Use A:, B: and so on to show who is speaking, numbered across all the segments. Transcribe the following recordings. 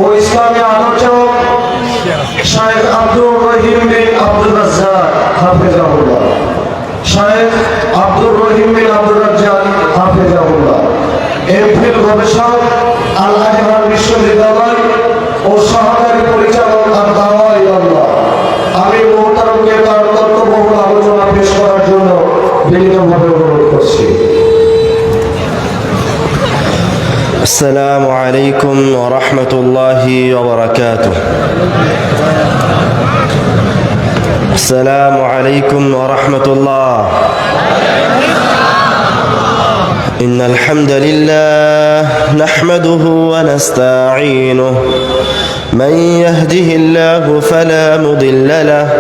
A: ও ইসলামী আলোচক শায়েখ আব্দুর রহিম বিন আব্দুর রাজ্জাক হাফেজাহুল্লাহ, শায়েখ আব্দুর রহিম বিন আব্দুর রাজ্জাক হাফেজাহুল্লাহ, এমফিল গবেষক, আল আজহার বিশ্ববিদ্যালয় ও সহকারী পরিচালক আর দাওয়াই আল্লাহ। আমি মুহতারামকে তার তত্ত্ববহুল আলোচনা পেশ করার জন্য বিনীতভাবে অনুরোধ করছি।
B: আসসালামু আলাইকুম ওয়া রাহমাতুল্লাহি ওয়া বারাকাতুহু। আসসালামু আলাইকুম ওয়া রাহমাতুল্লাহ। ইন্নাল হামদালিল্লাহ নাহমাদুহু ওয়া নাস্তাঈনুহু মান ইয়াহদিহিল্লাহু ফালা মুদিল্লা লাহু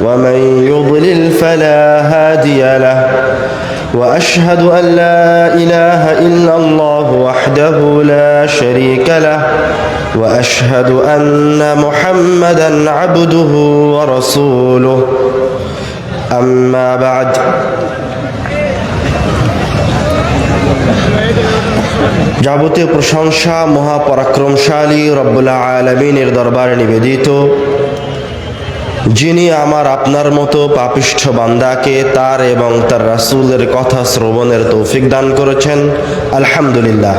B: ওয়া মান ইউদ্লিল ফালা হাদিয়া লাহু وأشهد أن لا إله إلا الله وحده لا شريك له وأشهد أن محمدا عبده ورسوله أما بعد যাবতীয় প্রশংসা মহাপরাক্রমশালী রব্বুল আলামিনের দরবারে নিবেদিত, যিনি আমার আপনার মতো পাপিষ্ঠ বান্দাকে তার এবং তার রাসূলের কথা শ্রবণের তৌফিক দান করেছেন। আলহামদুলিল্লাহ।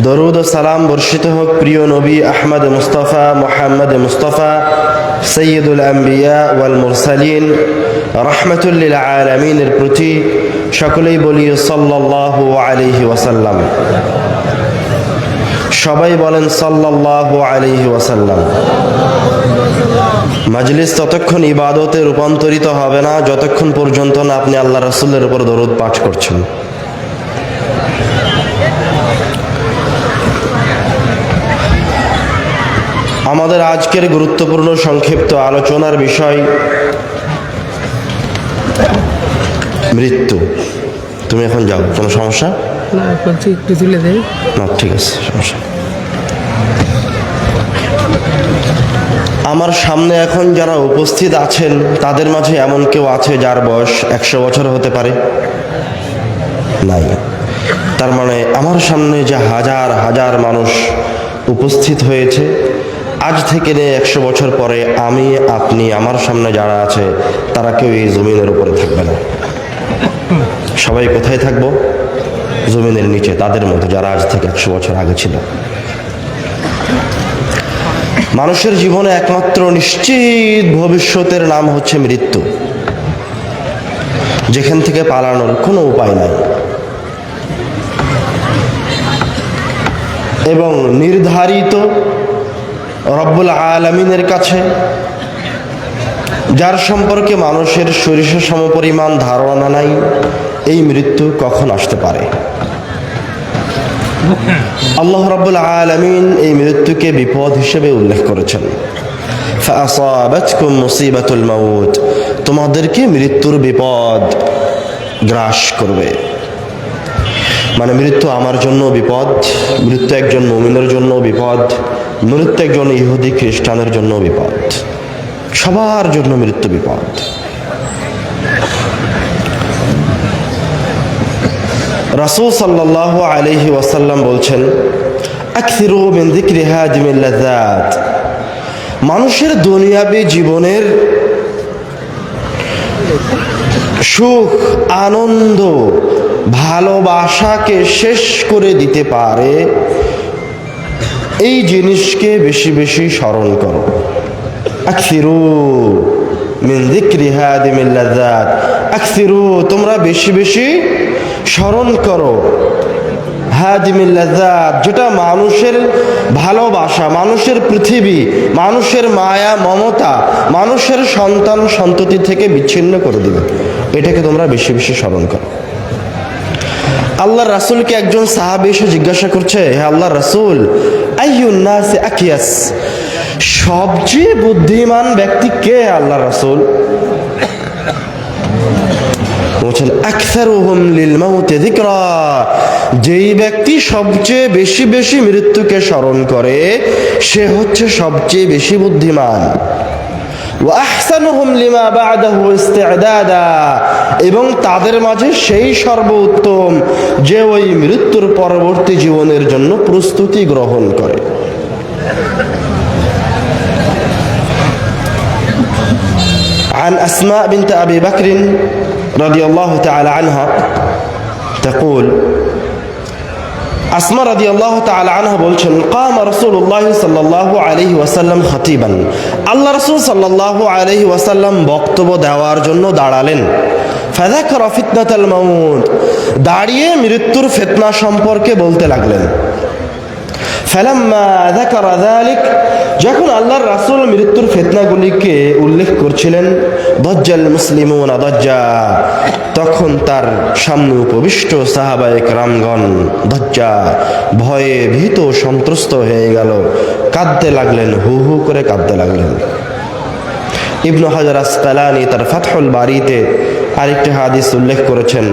B: দরুদ ও সালাম বর্ষিত হোক প্রিয় নবী আহমদ মুস্তাফা মুহাম্মদ মুস্তাফা সৈয়দুল আম্বিয়া ওয়াল মুরসালিন রাহমাতুল লিল আলামিনের প্রতি। সকলেই বলি সাল্লাল্লাহু আলাইহি ওয়াসাল্লাম। সবাই বলেন সাল্লাল্লাহু আলাইহি ওয়াসাল্লাম। মাজলিস ততক্ষণ ইবাদতে রূপান্তরিত হবে না যতক্ষণ পর্যন্ত না আপনি আল্লাহ রাসূলের উপর দরুদ পাঠ করছেন। আমাদের আজকের গুরুত্বপূর্ণ সংক্ষিপ্ত আলোচনার বিষয় মৃত্যু। তুমি এখন যাও, কোনো সমস্যা
C: না? একটু তুলে দেয়
B: না, ঠিক আছে, সমস্যা। আমার সামনে এখন যারা উপস্থিত আছেন তাদের মাঝে এমন কেউ আছে যার বয়স 100 বছর হতে পারে? নাই। তার মানে আমার সামনে যে হাজার হাজার মানুষ উপস্থিত হয়েছে, আজ থেকে নিয়ে 100 বছর পরে আমি আপনি আমার সামনে যারা আছে তারা কেউ এই জমিনের উপরে থাকবে না। সবাই কোথায় থাকবো? জমিনের নিচে, তাদের মধ্যে যারা আজ থেকে 100 বছর আগে ছিল। মানুষের জীবনে একমাত্র নিশ্চিত ভবিষ্যতের নাম হচ্ছে মৃত্যু, যেখান থেকে পালানোর কোনো উপায় নাই এবং নির্ধারিত রব্বুল আলামিনের কাছে, যার সম্পর্কে মানুষের সরিষা সমপরিমাণ ধারণা নাই, এই মৃত্যু কখন আসতে পারে। আল্লাহ রাব্বুল আলামিন এই মৃত্যুকে বিপদ হিসেবে উল্লেখ করেছেন। ফাআসাবাতকুম মুসিবাতুল মাউত, তোমাদেরকে মৃত্যুর বিপদ গ্রাস করবে। মানে মৃত্যু আমার জন্য বিপদ, মৃত্যু একজন মুমিনের জন্য বিপদ, মৃত্যু একজন ইহুদি খ্রিস্টানের জন্য বিপদ, সবার জন্য মৃত্যু বিপদ। রাসূল সাল্লাল্লাহু আলাইহি ওয়াসাল্লাম বলছেন, আকসিরু মিন যিকরি হাদিমিল লাযাত, মানুষের দুনিয়াবী জীবনের সুখ, আনন্দ, ভালোবাসাকে শেষ করে দিতে পারে এই জিনিসকে বেশি বেশি স্মরণ করো। আকসিরু মিন যিকরি হাদিমিল লাযাত, আকসিরু, তোমরা বেশি বেশি স্মরণ করো হাদিমিল লাযাত, যেটা মানুষের ভালোবাসা, মানুষের পৃথিবী, মানুষের মায়া মমতা, মানুষের সন্তান সন্ততি থেকে বিচ্ছিন্ন করে দিবে। এটাকে তোমরা বেশি বেশি স্মরণ করো। আল্লাহর রাসূলকে একজন সাহাবী এসে জিজ্ঞাসা করছে, হে আল্লাহর রাসূল, আইয়ুন নাসি আকিয়াস, সবচেয়ে বুদ্ধিমান ব্যক্তি কে আল্লাহর রাসূল? বলছেন, আকসারুহুম লিল মাউতি যিকরা, যেই ব্যক্তি সবচেয়ে বেশি বেশি মৃত্যুকে স্মরণ করে সে হচ্ছে সবচেয়ে বেশি বুদ্ধিমান। ওয়া আহসানুহুম লিমা বা'দাহু ইস্তি'দাদা, এবং তাদের মাঝে সেই সর্বোত্তম যে ওই মৃত্যুর পরবর্তী জীবনের জন্য প্রস্তুতি গ্রহণ করে। عن أسماء بنت أبي بكر رضي الله تعالى عنها تقول আসমা রাদিয়াল্লাহু তাআলা আনহা বলছেন, কাম রাসূলুল্লাহ সাল্লাল্লাহু আলাইহি ওয়াসাল্লাম খতিবান, আল্লাহ রাসূল সাল্লাল্লাহু আলাইহি ওয়াসাল্লাম বক্তব্য দেওয়ার জন্য দাঁড়ালেন। ফাযাকারা ফিতনাতাল মাউত, দাঁড়িয়ে মৃত্যুর ফিতনা সম্পর্কে বলতে লাগলেন। ফালাম্মা যাকারা যালিক, যখন আল্লাহর রাসূল মৃত্যুর ফিতনাগুলিকে উল্লেখ করছিলেন, দাজ্জাল মুসলিমুনা দাজ্জা, তখন তার সামনে উপবিষ্ট সাহাবায়ে কেরামগণ দাজ্জা, ভয়ে ভীত সন্ত্রস্ত হয়ে গেল, কাঁদতে লাগলেন, হু হু করে কাঁদতে লাগলেন। ইবনু হাজার আসকালানি তার ফাতহুল বারীতে আরেকটি হাদিস উল্লেখ করেছেন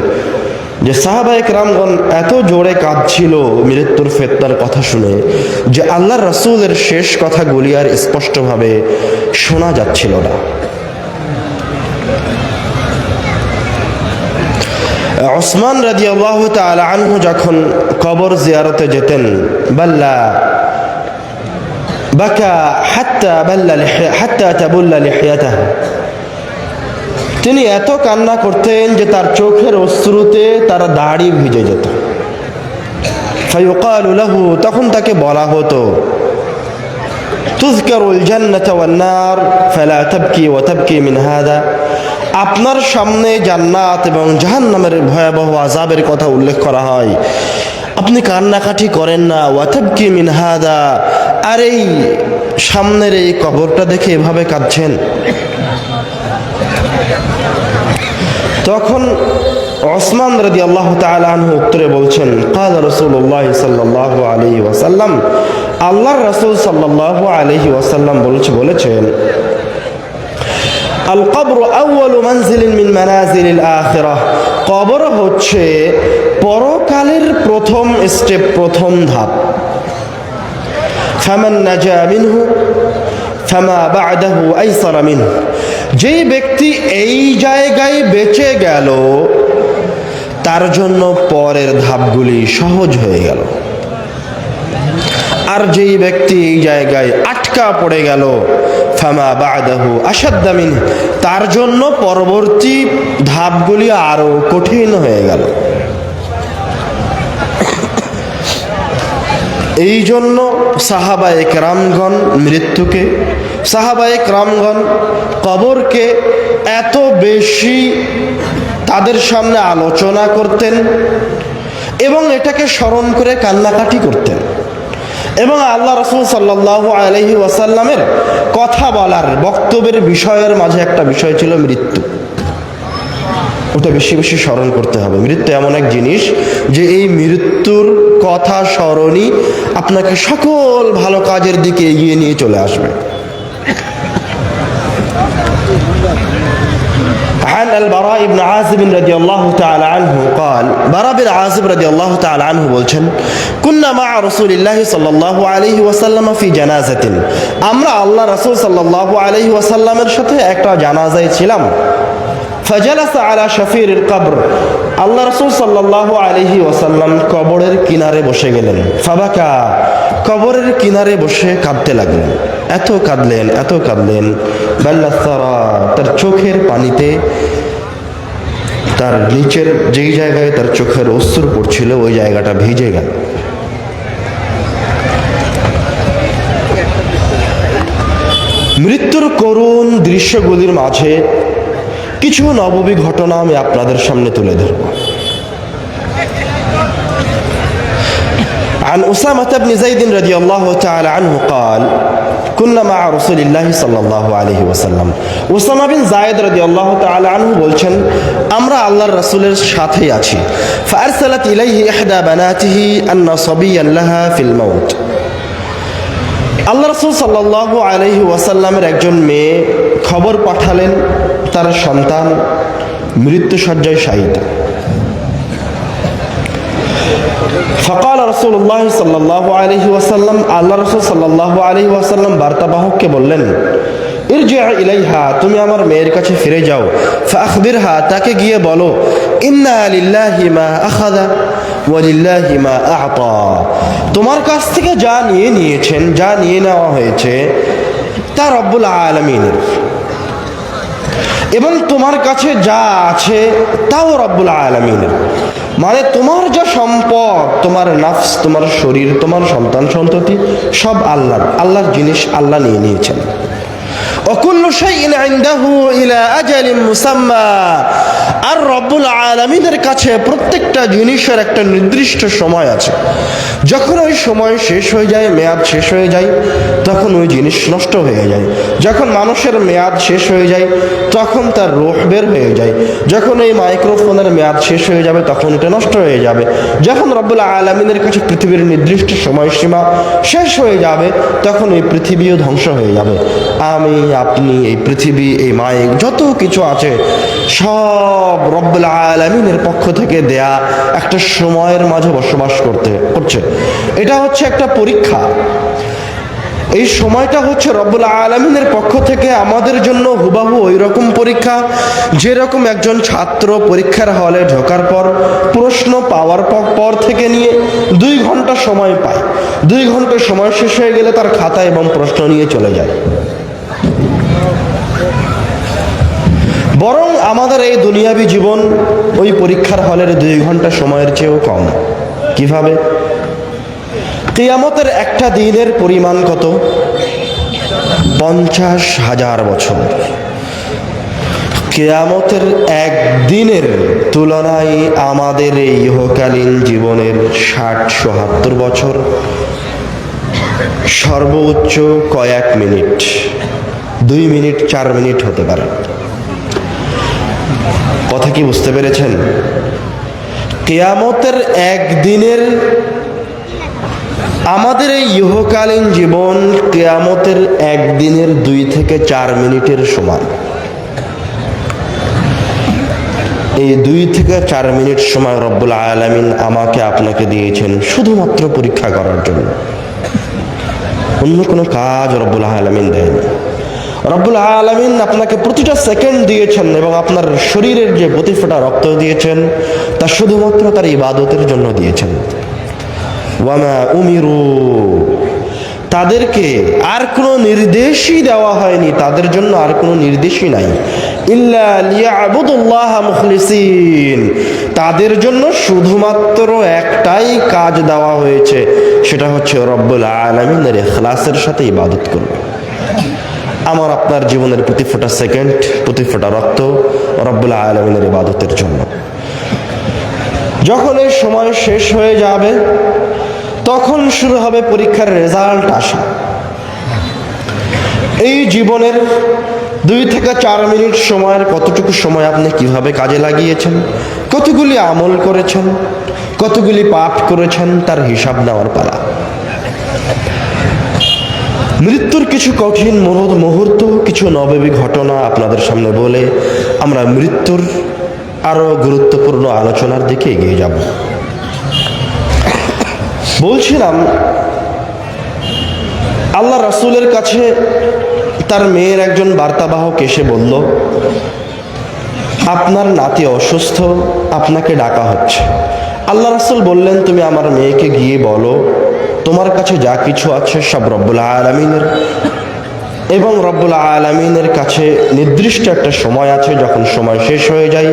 B: যে সাহাবায়ে কেরামগণ এত জোরে কাঁদছিল মৃত্যুর ফিতনার কথা শুনে যে আল্লাহর রাসূলের শেষ কথাগুলি আর স্পষ্টভাবে শোনা যাচ্ছিল না। উসমান রাদিয়াল্লাহু তাআলা আনহু যখন কবর জিয়ারতে যেতেন, বাকা হাত্তা তাবুল্লা লিহিয়াতাহু, তিনি এত কান্না করতেন যে তার চোখের অশ্রুতে তার দাড়ি ভিজে যেত। ফায়ুকালু লাহু, তখন তাকে বলা হতো, তুযকারুল জান্নাতু ওয়ান নার ফালা তাবকি ওয়া তাবকি মিন হাদা, আপনার সামনে জান্নাত এবং জাহান্নামের ভয়াবহ আযাবের কথা উল্লেখ করা হয়, আপনি কান্নাকাটি করেন না, ওয়া তাবকি মিন হাদা, আর এই সামনের এই কবরটা দেখে এভাবে কাঁদছেন। তখন উসমান রাদিয়াল্লাহু তাআলা আনহু উত্তরে বলছেন, ক্বালা রাসূলুল্লাহ সাল্লাল্লাহু আলাইহি ওয়াসাল্লাম, আল্লাহর রাসূল সাল্লাল্লাহু আলাইহি ওয়াসাল্লাম বলেছেন, আল কবরু আউয়ালু মানজিলিন মিন মানাজিলিল আখিরাহ, কবর হচ্ছে পরকালের প্রথম স্টেপ, প্রথম ধাপ। ফামান নাজা মিনহু ফামা বা'দাহু আইসারা মিনহু, যেই ব্যক্তি এই জায়গায় বেঁচে গেল তার জন্য পরের ধাপগুলি সহজ হয়ে গেল, আর যেই ব্যক্তি এই জায়গায় আটকা পড়ে গেল, ফামা বা'দাহু আশাদ্দা মিনহু, তার জন্য পরবর্তী ধাপগুলি আরো কঠিন হয়ে গেল। এই জন্য সাহাবায়ে কেরামগণ মৃত্যুকে, সাহাবায়ে কেরামগণ কবরকে এত বেশি তাদের সামনে আলোচনা করতেন এবং এটাকে স্মরণ করে কান্নাকাটি করতেন। এবং আল্লাহ রাসূল সাল্লাল্লাহু আলাইহি ওয়াসাল্লামের কথা বলার বক্তব্যের বিষয়ের মাঝে একটা বিষয় ছিল মৃত্যু। ওটা বেশি বেশি স্মরণ করতে হবে। মৃত্যু এমন এক জিনিস যে এই মৃত্যুর কথা স্মরণই আপনাকে সকল ভালো কাজের দিকে এগিয়ে নিয়ে চলে আসবে। عن البراء بن عازب رضي الله تعالى عنه قال, براء بن عازب رضي الله تعالى عنه বলছেন, كنا مع رسول الله صلى الله عليه وسلم في جنازة, আমরা আল্লাহ রাসূল সাল্লাল্লাহু আলাইহি ওয়াসাল্লামের সাথে একটা জানাজায় ছিলাম। فجلس على شفير القبر, আল্লাহ রাসূল সাল্লাল্লাহু আলাইহি ওয়াসাল্লাম কবরের কিনারে বসে গেলেন। ফাবাকা, কবরের কিনারে বসে কাঁদতে লাগলেন, এত কাঁদলেন, বাল্লাসারা, তার চোখের পানিতে তার নিচের যেই জায়গায় তার চোখের অশ্রু পড়ছিল ওই জায়গাটা ভিজে গেল। মৃত্যুর করুণ দৃশ্যগুলির মাঝে কিছু নববী ঘটনা আমি আপনাদের সামনে তুলে ধরব। عن أسامة بن زيد رضي الله تعالى عنه قال, كنا مع رسول الله صلى الله عليه وسلم, উসামা বিন যায়েদ রাদিয়াল্লাহু তাআলা আনহু বলছেন, আমরা আল্লাহর রাসূলের সাথেই আছি। فأرسلت إليه إحدى بناته أن صبيا لها في الموت, আল্লাহ রাসূল সাল্লাল্লাহু আলাইহি ওয়াসাল্লামের একজন মেয়ে খবর পাঠালেন তার সন্তান মৃত্যুশয্যায় শায়িত। فقال رسول الله صلى الله عليه وسلم, আল্লাহ রাসূল সাল্লাল্লাহু আলাইহি ওয়াসাল্লাম বার্তাবাহককে বললেন, ইরজি' ইলাইহা, তুমি আমার মেয়ের কাছে ফিরে যাও। ফাখবিরহা, তাকে গিয়ে বলো, ইন্না লিল্লাহি মা আখাযা ওয়া লিল্লাহি মা আ'তা, তোমার কাছ থেকে যা নিয়েছেন, যা নিয়ে নেওয়া হয়েছে তা রব্বুল আলামিনের, এবং তোমার কাছে যা আছে তাও রব্বুল আলামিনের। মানে তোমার যা সম্পদ, তোমার নাফস, তোমার শরীর, তোমার সন্তান সন্ততি সব আল্লাহর, আল্লাহর জিনিস আল্লাহ নিয়ে নিয়েছেন। وكل شيء عنده إلى أجل مسمى, আর রব্বুল আলামিনের কাছে প্রত্যেকটা জিনিসের একটা নির্দিষ্ট সময় আছে। যখন ওই সময় শেষ হয়ে যায়, মেয়াদ শেষ হয়ে যায়, তখন ওই জিনিস নষ্ট হয়ে যায়। যখন মানুষের মেয়াদ শেষ হয়ে যায় তখন তার রূহ বের হয়ে যায়। যখন এই মাইক্রোফোনের মেয়াদ শেষ হয়ে যাবে তখন এটা নষ্ট হয়ে যাবে। যখন রব্বুল আলামিনের কাছে পৃথিবীর নির্দিষ্ট সময়সীমা শেষ হয়ে যাবে তখন এই পৃথিবীও ধ্বংস হয়ে যাবে। আমি, আপনি, এই পৃথিবী, এই মাইক, যত কিছু আছে সব রব্বুল আলামিনের পক্ষ থেকে দেয়া একটা সময়ের মাঝে বসবাস করছে। এটা হচ্ছে একটা পরীক্ষা। এই সময়টা হচ্ছে রব্বুল আলামিনের পক্ষ থেকে আমাদের জন্য হুবাহু ওই রকম পরীক্ষা যেরকম একজন ছাত্র পরীক্ষার হলে ঢোকার পর প্রশ্ন পাওয়ার পর থেকে নিয়ে 2 ঘন্টা সময় পায়। 2 ঘন্টা সময় শেষ হয়ে গেলে তার খাতা এবং প্রশ্ন নিয়ে চলে যায়। বরং আমাদের এই দুনিয়াবী জীবন ওই পরীক্ষার হলের 2 ঘন্টা সময়ের চেয়েও কম। কিভাবে? কিয়ামতের একটা দিনের পরিমাণ কত? 50,000 বছর। কিয়ামতের একদিনের তুলনায় আমাদের এই ইহকালীন জীবনের 60-70 বছর, সর্বোচ্চ কয়েক মিনিট, 2 মিনিট 4 মিনিট হতে পারে। কথা কি বুঝতে পেরেছেন? কিয়ামতের একদিনের আমাদের এই ইহকালীন জীবন কিয়ামতের একদিনের 2 থেকে 4 মিনিটের সমান। এই 2 থেকে 4 মিনিট সময় রব্বুল আলামিন আমাকে আপনাকে দিয়েছেন শুধুমাত্র পরীক্ষা করার জন্য। অন্য কোনো কাজ রব্বুল আলামিন দেয়নি। রব্বুল আলামিন আপনাকে প্রতিটা সেকেন্ড দিয়েছেন এবং আপনার শরীরের যে প্রতি ফোঁটা রক্ত দিয়েছেন তা শুধুমাত্র তার ইবাদতের জন্য দিয়েছেন। ওয়ামা উমিরু, তাদেরকে আর কোনো নির্দেশই দেওয়া হয়নি, তাদের জন্য আর কোনো নির্দেশই নাই। ইল্লা লিয়াবুদুল্লাহ মুখলিসিন, তাদের জন্য শুধুমাত্র একটাই কাজ দেওয়া হয়েছে, সেটা হচ্ছে রব্বুল আলামিনের ইখলাসের সাথে ইবাদত করবে। আমার আপনার জীবনের প্রতি ফোঁটা সেকেন্ড, প্রতি ফোঁটা রক্ত রব্বুল আলামিনের ইবাদতের জন্য। যখন এই সময় শেষ হয়ে যাবে তখন শুরু হবে পরীক্ষার রেজাল্ট আসা। এই জীবনের 2 থেকে 4 মিনিট সময়ের কতটুকু সময় আপনি কিভাবে কাজে লাগিয়েছেন, কতগুলি আমল করেছেন, কতগুলি পাপ করেছেন, তার হিসাব নেওয়ার পালা। মৃত্যুর কিছু কঠিন মুহূর্ত, কিছু নববী ঘটনা আপনাদের সামনে বলে আমরা মৃত্যুর আরো গুরুত্বপূর্ণ আলোচনার দিকে এগিয়ে যাব। বলছিলাম আল্লাহ রাসূলের কাছে তার মেয়ের একজন বার্তাবাহক এসে বলল, আপনার নাতি অসুস্থ, আপনাকে ডাকা হচ্ছে। আল্লাহ রাসূল বললেন, তুমি আমার মেয়েকে গিয়ে বলো তোমার কাছে যা কিছু আছে সব রব্বুল আলামিনের, এবং রব্বুল আলামিনের কাছে নির্দিষ্ট একটা সময় আছে, যখন সময় শেষ হয়ে যায়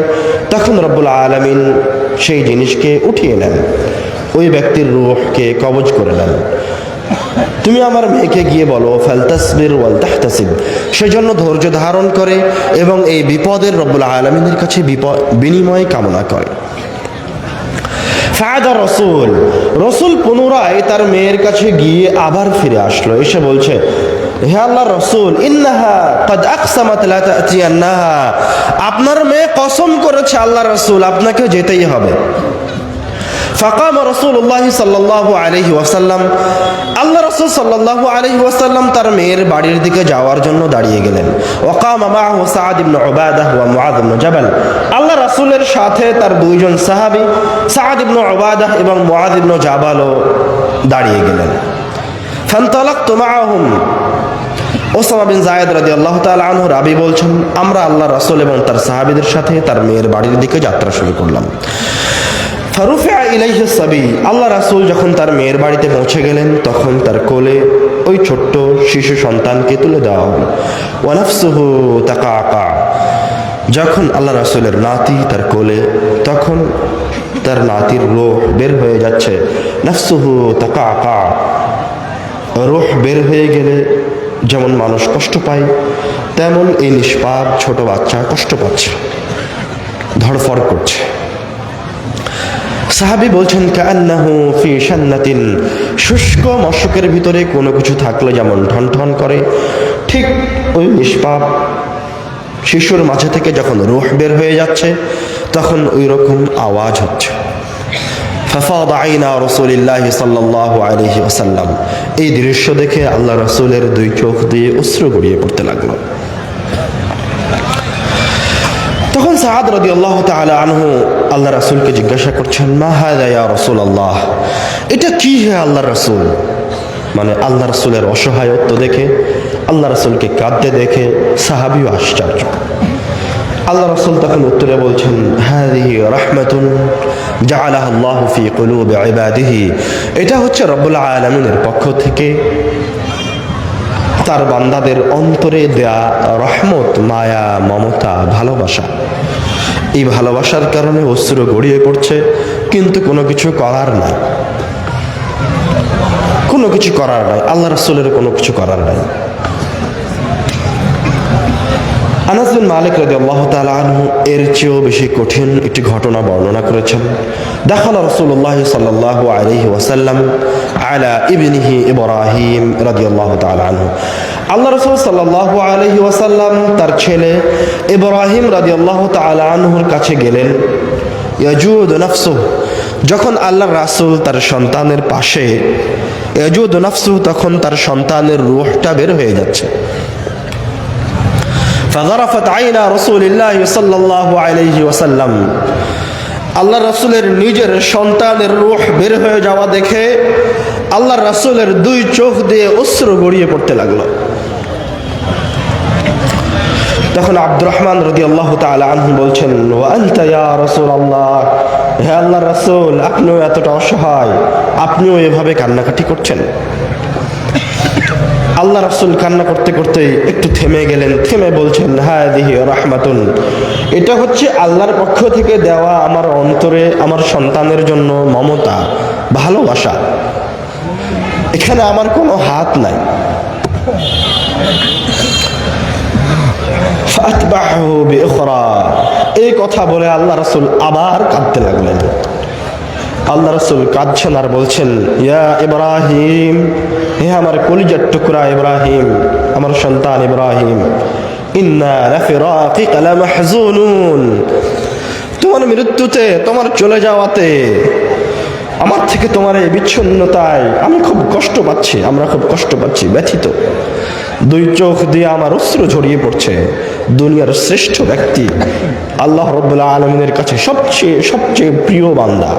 B: তখন রব্বুল আলামিন সেই জিনিসকে উঠিয়ে নেন, ওই ব্যক্তির রূহকে কবজ করে নেন। তুমি আমার মেয়েকে গিয়ে বলো ফালতাসবির ওয়াল তাহতাসিব, সেজন্য ধৈর্য ধারণ করে এবং এই বিপদের রব্বুল আলামিনের কাছে বিনিময় কামনা করে। ফাদা রসুল পুনরায় তার মেয়ের কাছে গিয়ে আবার ফিরে আসলো, এসে বলছে, হে আল্লাহর রাসূল, ইন্নাহা ক্বাদ আকসামাত লা তা'তিয়ান্নাহা, আপনার মেয়ে কসম করেছে আল্লাহর রাসূল আপনাকে যেতেই হবে। ফাকাম রাসূলুল্লাহ সাল্লাল্লাহু আলাইহি ওয়াসাল্লাম, আল্লাহ রাসূল সাল্লাল্লাহু আলাইহি ওয়াসাল্লাম তার মেয়ের বাড়ির দিকে যাওয়ার জন্য দাঁড়িয়ে গেলেন। ওয়াকাম মাআহু সাদ ইবনে উবাদাহ ওয়া মুআয ইবনে জাবাল, আল্লাহ রাসূলের সাথে তার 2 জন সাহাবী সাদ ইবনে উবাদাহ এবং মুআয ইবনে জাবালও দাঁড়িয়ে গেলেন। ফান্তালাকতু মাআহুম, ওসামা বিন যায়েদ রাদিয়াল্লাহু তাআলা আনহু রাবি বলছেন, আমরা আল্লাহ রাসূল এবং তার সাহাবীদের সাথে তার মেয়ের বাড়ির দিকে যাত্রা শুরু করলাম। ফারুফিআ ইলাইহি সাবী, আল্লাহ রাসূল যখন তার মেয়ের বাড়িতে পৌঁছে গেলেন তখন তার কোলে ওই ছোট্ট শিশু সন্তানকে তুলে দেওয়া হলো। ওয়া নাফসুহু তাকাআকা, যখন আল্লাহ রাসূলের নাতি তার কোলে, তখন তার নাতির রূহ বের হয়ে যাচ্ছে। নাফসুহু তাকাআকা, রূহ বের হয়ে গেলে যেমন মানুষ কষ্ট পায়, তেমন এই নিষ্পাপ ছোট বাচ্চা কষ্ট পাচ্ছে, ধড়ফড় করছে। সাহাবী বলছেন, কান্নাহু ফি শান্নাতিন, শুষ্ক মশকের ভিতরে কোনো কিছু থাকলে যেমন ঠন ঠন করে, ঠিক ওই নিষ্পাপ শিশুর মাঝে থেকে যখন রূহ বের হয়ে যাচ্ছে তখন ওই রকম আওয়াজ হচ্ছে। ফাফাদ আইনা রাসূলিল্লাহি সাল্লাল্লাহু আলাইহি ওয়াসাল্লাম, এই দৃশ্য দেখে আল্লাহ রাসূলের দুই চোখ দিয়ে অশ্রু গড়িয়ে পড়তে লাগলো। তখন সাআদ রাদিয়াল্লাহু তাআলা আনহু আল্লাহ রাসূলকে জিজ্ঞাসা করছেন, মা হাযা ইয়া রাসূলুল্লাহ, এটা কি হে আল্লাহ রাসূল? মানে আল্লাহ রাসূলের অসহায়ত্ব দেখে, আল্লাহ রাসূলকে কাঁদতে দেখে সাহাবীও আশ্চর্য। আল্লাহ রাসূল তখন উত্তরে বলছেন, হাযিহি রাহমাতুন জাআলাহা আল্লাহু ফি কুলুবি ইবাদিহি, এটা হচ্ছে রব্বুল আলামিনের পক্ষ থেকে তার বান্দাদের অন্তরে দেয়া রহমত, মায়া, মমতা, ভালোবাসা। এই ভালোবাসার কারণে অশ্রু গড়িয়ে পড়ছে, কিন্তু কোনো কিছু করার নাই, কোনো কিছু করার নাই, আল্লাহ রাসূলের কোনো কিছু করার নাই। আনাস বিন মালিক রাদিয়াল্লাহু তাআলা আনহু এর চেয়েও বেশি কঠিন একটি ঘটনা বর্ণনা করেছেন। দাখালা রাসূলুল্লাহ সাল্লাল্লাহু আলাইহি ওয়াসাল্লাম আলা ইবনিহি ইব্রাহিম রাদিয়াল্লাহু তাআলা আনহু, আল্লাহ রাসূল সাল্লাল্লাহু আলাইহি ওয়াসাল্লাম তার ছেলে ইব্রাহিম রাদিয়াল্লাহু তাআলা আনহুর কাছে গেলেন। ইয়াজুদু নাফসুহু, যখন আল্লাহর রাসূল তার সন্তানের পাশে, ইয়াজুদু নাফসুহু, তখন তার সন্তানের রূহটা বের হয়ে যাচ্ছে। ফাযারাফাত আইনা রাসূলিল্লাহ সাল্লাল্লাহু আলাইহি ওয়াসাল্লাম, আল্লাহর রাসূলের নিজের সন্তানের রূহ বের হয়ে যাওয়া দেখে আল্লাহর রাসূলের দুই চোখ দিয়ে অশ্রু গড়িয়ে পড়তে লাগলো। তখন আব্দুর রহমান রাদিয়াল্লাহু তাআলা আনহু বলছেন, ওয়া আনতা ইয়া রাসূলুল্লাহ, হে আল্লাহর রাসূল, আপনিও এতটা অসহায়, আপনিও এভাবে কান্নাকাটি করছেন? আল্লাহ রাসূল কান্না করতে করতে একটু থেমে গেলেন, থেমে বলছেন, হাযিহি রাহমাতুন, এটা হচ্ছে আল্লাহর পক্ষ থেকে দেওয়া আমার অন্তরে আমার সন্তানের জন্য মমতা, ভালোবাসা, এখানে আমার কোনো হাত নাই। ফাতবাহু বিউখরা, এই কথা বলে আল্লাহ রাসূল আবার কাঁদতে লাগলেন। আল্লাহ রাসূল কাঁদছেন আর বলছেন, ইয়া ইব্রাহিম, হে আমার কলিজার টুকরা ইব্রাহিম, আমার সন্তান ইব্রাহিম, ইন্না লাফিরাকিকা লামাহজুনুন, তোমার মৃত্যুতে, তোমার চলে যাওয়াতে, আমার থেকে তোমার এই বিচ্ছিন্নতায় আমি খুব কষ্ট পাচ্ছি, আমরা খুব কষ্ট পাচ্ছি, ব্যথিত। দুই চোখ দিয়ে আমার অশ্রু ঝরিয়ে পড়ছে। দুনিয়ার শ্রেষ্ঠ ব্যক্তি, আল্লাহ রাব্বুল আলামিনের কাছে সবচেয়ে সবচেয়ে প্রিয় বান্দা।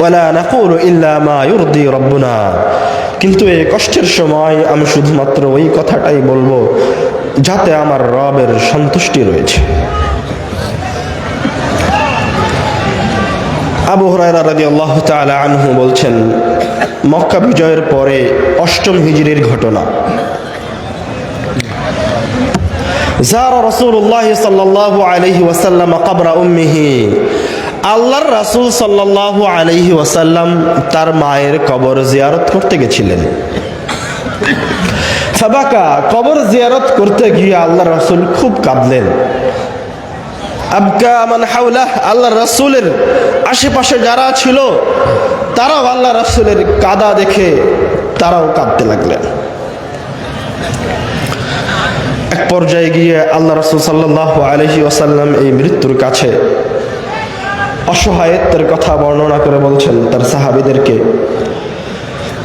B: ওয়ালা নাকুলু ইল্লা মা ইউরদি রাব্বুনা, কিন্তু এই কষ্টের সময় আমি শুধুমাত্র ওই কথাটাই বলবো যাতে আমার রবের সন্তুষ্টি রয়েছে। আবু হুরায়রা রাদিয়াল্লাহু তাআলা আনহু বলছেন, মক্কা বিজয়ের পরে ৮ম হিজরির ঘটনা। যারা রাসূলুল্লাহ সাল্লাল্লাহু আলাইহি ওয়াসাল্লাম কবর উম্মিহি, আল্লাহর রাসূল সাল্লাল্লাহু আলাইহি ওয়াসাল্লাম তার মায়ের কবর জিয়ারত করতে গেছিলেন। ফাবাকা, কবর জিয়ারত করতে গিয়ে আল্লাহর রাসূল খুব কাঁদলেন। আবকা মান হাওলাহ, আল্লাহর রাসূলের আশেপাশে যারা ছিল তারাও আল্লাহ রাসূলের কাঁদা দেখে তারাও কাঁদতে লাগলেন। এক পর্যায়ে গিয়ে আল্লাহ রাসূল সাল্লাল্লাহু আলাইহি ওয়াসাল্লাম এই মৃত্যুর কাছে অসহায়ত্বের কথা বর্ণনা করে বলছেন তার সাহাবীদেরকে,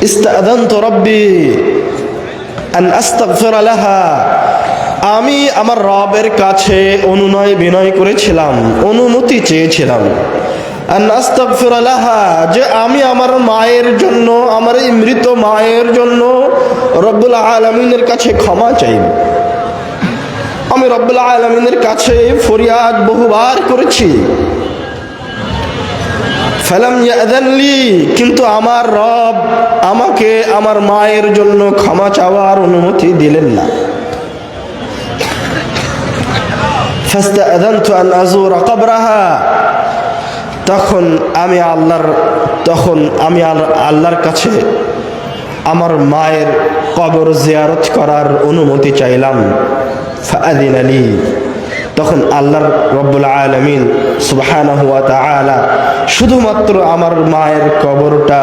B: ইস্তাযানতু রাব্বি আন আস্তাগফিরা লাহা, আমি আমার রবের কাছে অনুনয় বিনয় করেছিলাম, অনুমতি চেয়েছিলাম, আন আস্তাগফির লাহা, যে আমি আমার মায়ের জন্য, আমার এই মৃত মায়ের জন্য রব্বুল আলামিনের কাছে ক্ষমা চাইব। আমি রব্বুল আলামিনের কাছে ফরিয়াদ বহুবার করেছি। ফালাম ইয়াযান লি, কিন্তু আমার রব আমাকে আমার মায়ের জন্য ক্ষমা চাওয়ার অনুমতি দিলেন না। ফাস্তাআযানতু আন আযুরা কবরাহা, তখন আমি আল্লাহর কাছে আমার মায়ের কবর জিয়ারত করার অনুমতি চাইলাম। ফাআযিনা লি, তখন আল্লাহর রব্বুল আলামিন সুবহানাহু ওয়া তাআলা শুধুমাত্র আমার মায়ের কবরটা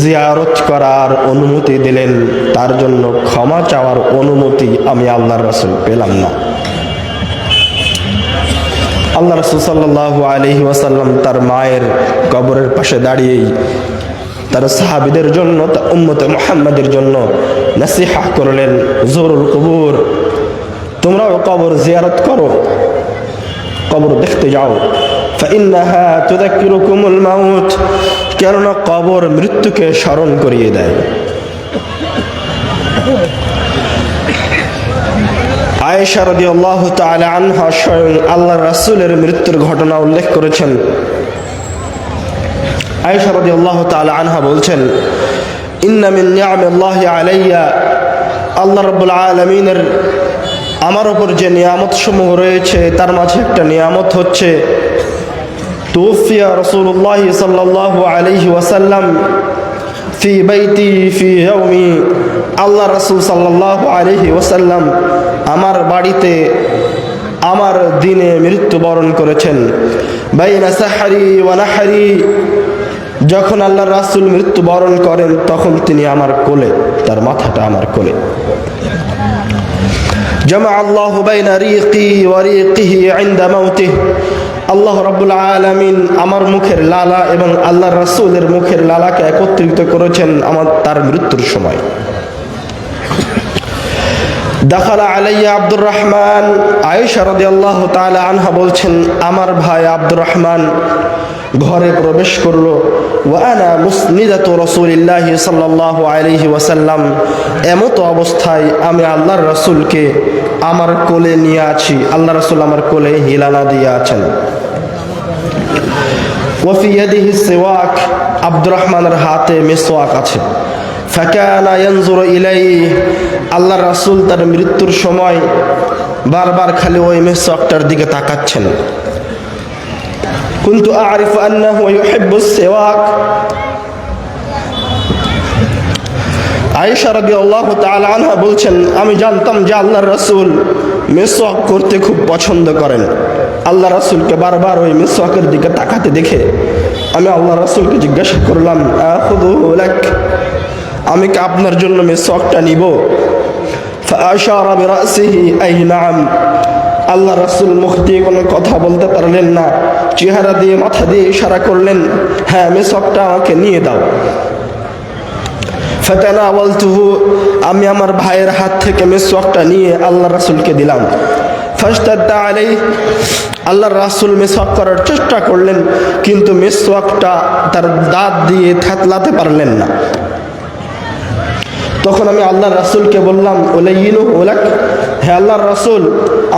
B: জিয়ারত করার অনুমতি দিলেন, তার জন্য ক্ষমা চাওয়ার অনুমতি আমি আল্লাহর রাসূল পেলাম না। আল্লাহ রাসূল সাল্লাল্লাহু আলাইহি ওয়াসাল্লাম তার মায়ের কবরের পাশে দাঁড়িয়েই তার সাহাবীদের জন্য, তার উম্মতে মুহাম্মাদের জন্য নসিহা করলেন, জুরুল কুবুর, তোমরাও কবর জিয়ারত করো, কবর দেখতে যাও। ফাইন্নাহা তুযাক্কিরুকুমুল মাউত, কেননা কবর মৃত্যুকে স্মরণ করিয়ে দেয়। আয়েশা রাদিয়াল্লাহু তাআলা আনহা স্বয়ং আল্লাহর রাসূলের মৃত্যুর ঘটনা উল্লেখ করেছেন। আয়েশা রাদিয়াল্লাহু তাআলা আনহা বলছেন, ইন্না মিন নি'ামিল্লাহি আলাইয়া, আল্লাহ রাব্বুল আলামিনের আমার উপর যে নিয়ামত সমূহ রয়েছে তার মাঝে একটা নিয়ামত হচ্ছে তুফিয়া রাসূলুল্লাহ সাল্লাল্লাহু আলাইহি ওয়াসাল্লাম ফি বাইতি ফি ইয়াউমি, আল্লাহ রাসূল সাল্লাল্লাহু আলাইহি ওয়াসাল্লাম আমার বাড়িতে আমার দিনে মৃত্যুবরণ করেছেন। বাইনা সাহরি ওয়া নাহরি, যখন আল্লাহ রাসূল মৃত্যুবরণ করেন তখন তিনি আমার কোলে, তার মাথাটা আমার কোলে। জামা আল্লাহু বাইনা রিকি ওয়া রিকিহি ইনদা মাউতিহি, আল্লাহ রাব্বুল আলামিন আমার মুখের লালা এবং আল্লাহর রাসূলের মুখের লালাকে একত্রিত করেছেন তার মৃত্যুর সময়। দাখালা আলাইয়া আব্দুর রহমান, আয়েশা রাদিয়াল্লাহু তাআলা আনহা বলছেন, আমার ভাই আব্দুর রহমান ঘরে প্রবেশ করলো। ওয়া আনা মুসনিদাতু রাসূলিল্লাহি সাল্লাল্লাহু আলাইহি ওয়াসাল্লাম, এমতো অবস্থায় আমি আল্লাহর রাসূলকে আমার কোলে নিয়ে আছি, আল্লাহ রাসূল আমার কোলে হিলানা দিয়ে আছেন। ওয়া ফি ইয়াদিহি সিওয়াক, আব্দুর রহমানের হাতে মিসওয়াক আছে। ফাকানা ইয়ানজুরু ইলাইহি, আল্লাহর রাসূল তার মৃত্যুর সময় বারবার খালি ওই মিসওয়াকটার দিকে তাকাচ্ছেন। কুনতু আ'রিফু আন্নাহু ইউহিব্বু সিওয়াক, আয়েশা রাদিয়াল্লাহু তাআলা আনহা বলছেন, আমি জানতাম যে আল্লাহর রাসূল মিসওয়াক করতে খুব পছন্দ করেন। আল্লাহ রাসূলকে বারবার ওই মিসওয়াকের দিকে তাকাতে দেখে আমি আল্লাহ রাসূলকে জিজ্ঞাসা করলাম, আখুযুহু লাক, আমি কি আপনার জন্য মিসওয়াকটা নিব? ফাআশারা বিরাসিহি আই নাম, আল্লাহ রাসূল মুখ দিয়ে কোনো কথা বলতে পারলেন না, চেহারা দিয়ে মাথা দিয়ে ইশারা করলেন, হ্যাঁ মিসওয়াকটা আমাকে নিয়ে দাও। ফাতানাওয়ালতুহু, আমি আমার ভাইয়ের হাত থেকে মিসওয়াকটা নিয়ে আল্লাহ রাসূলকে দিলাম। ফাশতাদ্দা আলাইহি, আল্লাহর রাসূল মিসওয়াক করার চেষ্টা করলেন কিন্তু মিসওয়াকটা তার দাঁত দিয়ে থেতলাতে পারলেন না। তখন আমি আল্লাহর রাসূলকে বললাম, উলাইয়িনু লাক, হে আল্লাহর রাসূল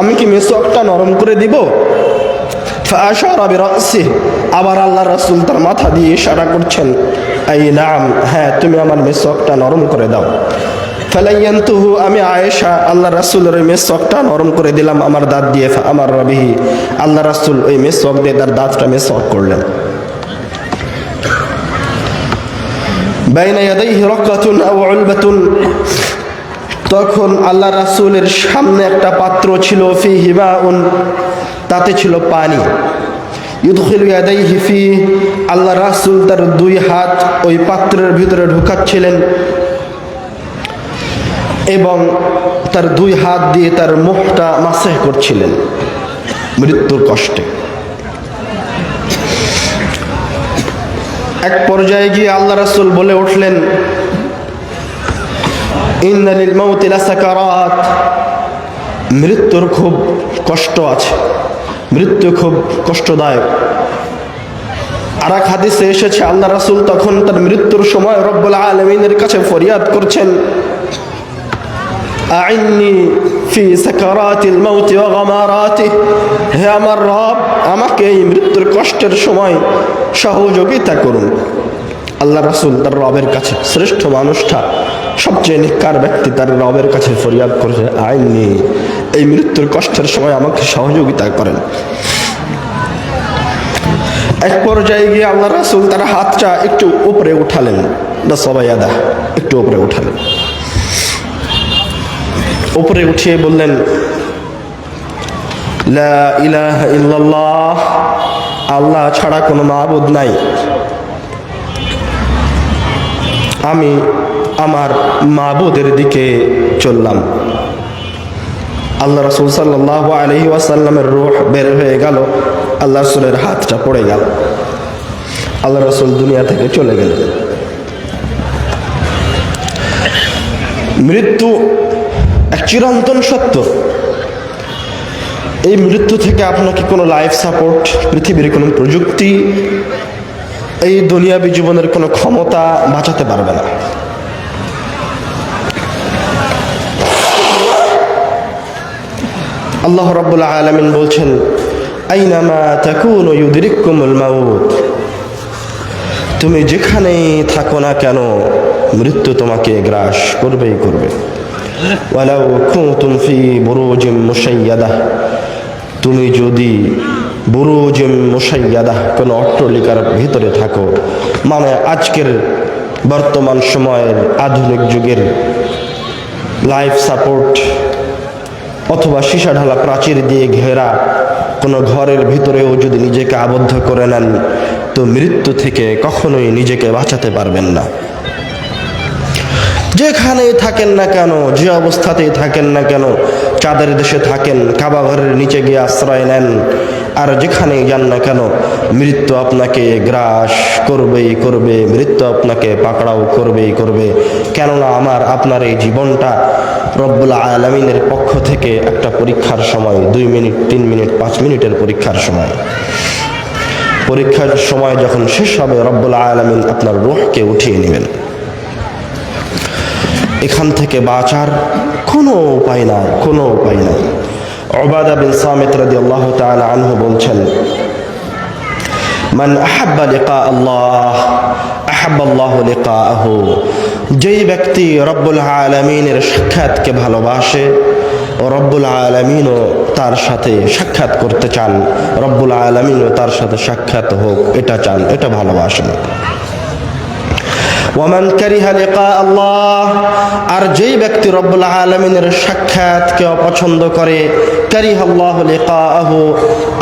B: আমি কি মিসওয়াকটা নরম করে দিব? ফাআশারা বিরাসিহি, আবার আল্লাহর রাসূল তার মাথা দিয়ে ইশারা করছেন, আই নাম, হ্যাঁ তুমি আমার মিসওয়াকটা নরম করে দাও। ফালাইয়ানতুহু, আমি আয়েশা আল্লাহর রাসূলের ওই মিসওয়াকটা নরম করে দিলাম আমার দাঁত দিয়ে। ফাআমার বিহি, আল্লাহর রাসূল ওই মিসওয়াক দিয়ে তার দাঁতটা মিসওয়াক করলেন। বাইনা ইয়াদাইহি রাকাতুন আও উলবাতুন, তখন আল্লাহ রাসূলের সামনে একটা পাত্র ছিল, ফিহি মাউন, তাতে ছিল পানি। ইউদখিলু ইয়াদাইহি ফি, আল্লাহ রাসূল তার দুই হাত ওই পাত্রের ভিতরে ঢুকাচ্ছিলেন এবং তার দুই হাত দিয়ে তার মুখটা মাসাহ করছিলেন মৃত্যুর কষ্টে। এক পর্যায়ে গিয়ে আল্লাহ রাসূল বলে উঠলেন, ইন্না লিল মাউতি লাসাকারাত, মৃত্যুর খুব কষ্ট আছে, মৃত্যু খুব কষ্টদায়ক। আর এক হাদিসে এসেছে আল্লাহ রাসূল তখন তার মৃত্যুর সময় রব্বুল আলামিনের কাছে ফরিয়াদ করছেন, আইন্নি ফি সাকারাতিল মাউতি ওয়া গামারাতিহি, হে আমার রব, আমাকে এই মৃত্যুর কষ্টের সময় সহযোগিতা করুন। আল্লাহ রাসূল তার রবের কাছে, শ্রেষ্ঠ মানুষটা, সবচেয়ে নেককার ব্যক্তি, তার রবের কাছে ফরিয়াদ করেছে, আইন্নি, এই মৃত্যুর কষ্টের সময় আমাকে সহযোগিতা করেন। এক পর্যায়ে গিয়ে আল্লাহ রাসূল তার হাতটা একটু উপরে উঠালেন, দাসাবায়াদা, একটু উপরে উঠালেন। উপরে উঠিয়ে বললেন, লা ইলাহা ইল্লাল্লাহ, আল্লাহ ছাড়া কোনো মাবুদ নাই। আমি আমার মাবুদের দিকে চললাম। আল্লাহ রাসূল সাল্লাল্লাহু আলাইহি ওয়াসাল্লামের রূহ বের হয়ে গেল, আল্লাহ রাসূলের হাতটা পড়ে গেল, আল্লাহ রাসূল দুনিয়া থেকে চলে গেলেন। মৃত্যু এক চিরন্তন সত্য। এই মৃত্যু থেকে আপনাকে কোনো লাইফ সাপোর্ট, পৃথিবীর কোনো প্রযুক্তি, এই দুনিয়াবী জীবনের কোনো ক্ষমতা বাঁচাতে পারবে না। আল্লাহ রাব্বুল আলামিন বলছেন, আইনামা তাকুনু ইউদরিকুমুল মাউত, তুমি যেখানেই থাকো না কেন মৃত্যু তোমাকে গ্রাস করবেই করবে। ওয়ালাউ কুনতুম ফি বুরুজিম মুশাইয়াদাহ, তুমি যদি বুরুজিম মুশাইয়াদাহ কোনো অট্টালিকার ভিতরে থাকো, মানে আজকের বর্তমান সময়ের আধুনিক যুগের লাইফ সাপোর্ট অথবা সীসা ঢালা প্রাচীর দিয়ে ঘেরা কোনো ঘরের ভিতরেও যদি নিজেকে আবদ্ধ করে নেন, তো মৃত্যু থেকে কখনোই নিজেকে বাঁচাতে পারবেন না। যেখানেই থাকেন না কেন, যে অবস্থাতেই থাকেন না কেন, চাঁদের দেশে থাকেন, কাবা ঘরের নিচে গিয়ে আশ্রয় নেন, আর যেখানেই যান না কেন, মৃত্যু আপনাকে গ্রাস করবেই করবে, মৃত্যু আপনাকে পাকড়াও করবেই করবে। কেননা আপনার এই জীবনটা রব্বুল আলামিনের পক্ষ থেকে একটা পরীক্ষার সময়, 2 মিনিট, 3 মিনিট, 5 মিনিটের পরীক্ষার সময়। পরীক্ষার সময় যখন শেষ হবে, রব্বুল আলামিন আপনার রূহকে উঠিয়ে নেবেন। এখান থেকে বাঁচার কোনো উপায় নাই, কোনো উপায় নাই। উবাদা বিন সামিত রাদিয়াল্লাহু তাআলা আনহু বলছেন, মান আহাব্বা লিকা আল্লাহ আহাব্বা আল্লাহু লিকাআহু, যেই ব্যক্তি রব্বুল আলামিনের সাক্ষাৎকে ভালোবাসে, রব্বুল আলামিনও তার সাথে সাক্ষাৎ করতে চান, রব্বুল আলামিনও তার সাথে সাক্ষাৎ হোক, এটা চান, এটা ভালোবাসেন। ওয়ামান কারিহা লিকা আল্লাহ, আর যেই ব্যক্তি রব্বুল আলামিনের সাক্ষাৎকে অপছন্দ করে, কারিহা আল্লাহু লিকাআহু,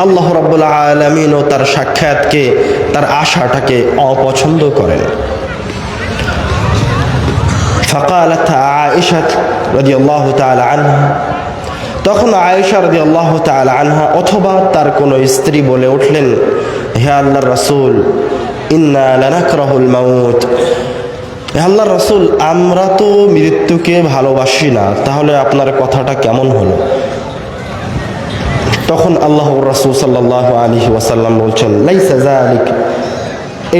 B: আল্লাহ রব্বুল আলামিনও তার সাক্ষাৎকে, তার আশাটাকে অপছন্দ করেন। ফাকালাত আয়েশা রাদিয়াল্লাহু তাআলা আনহা, তখন আয়েশা রাদিয়াল্লাহু তাআলা আনহা অথবা তার কোনো স্ত্রী বলে উঠলেন, হে আল্লাহর রাসূল, ইন্না লানাকরাহুল মাউত, হে আল্লাহর রাসূল, আমরা তো মৃত্যুকে ভালোবাসি না, তাহলে আপনার কথাটা কেমন হলো? তখন আল্লাহর রাসূল সাল্লাল্লাহু আলাইহি ওয়াসাল্লাম বলছেন, লাইসা যালিক,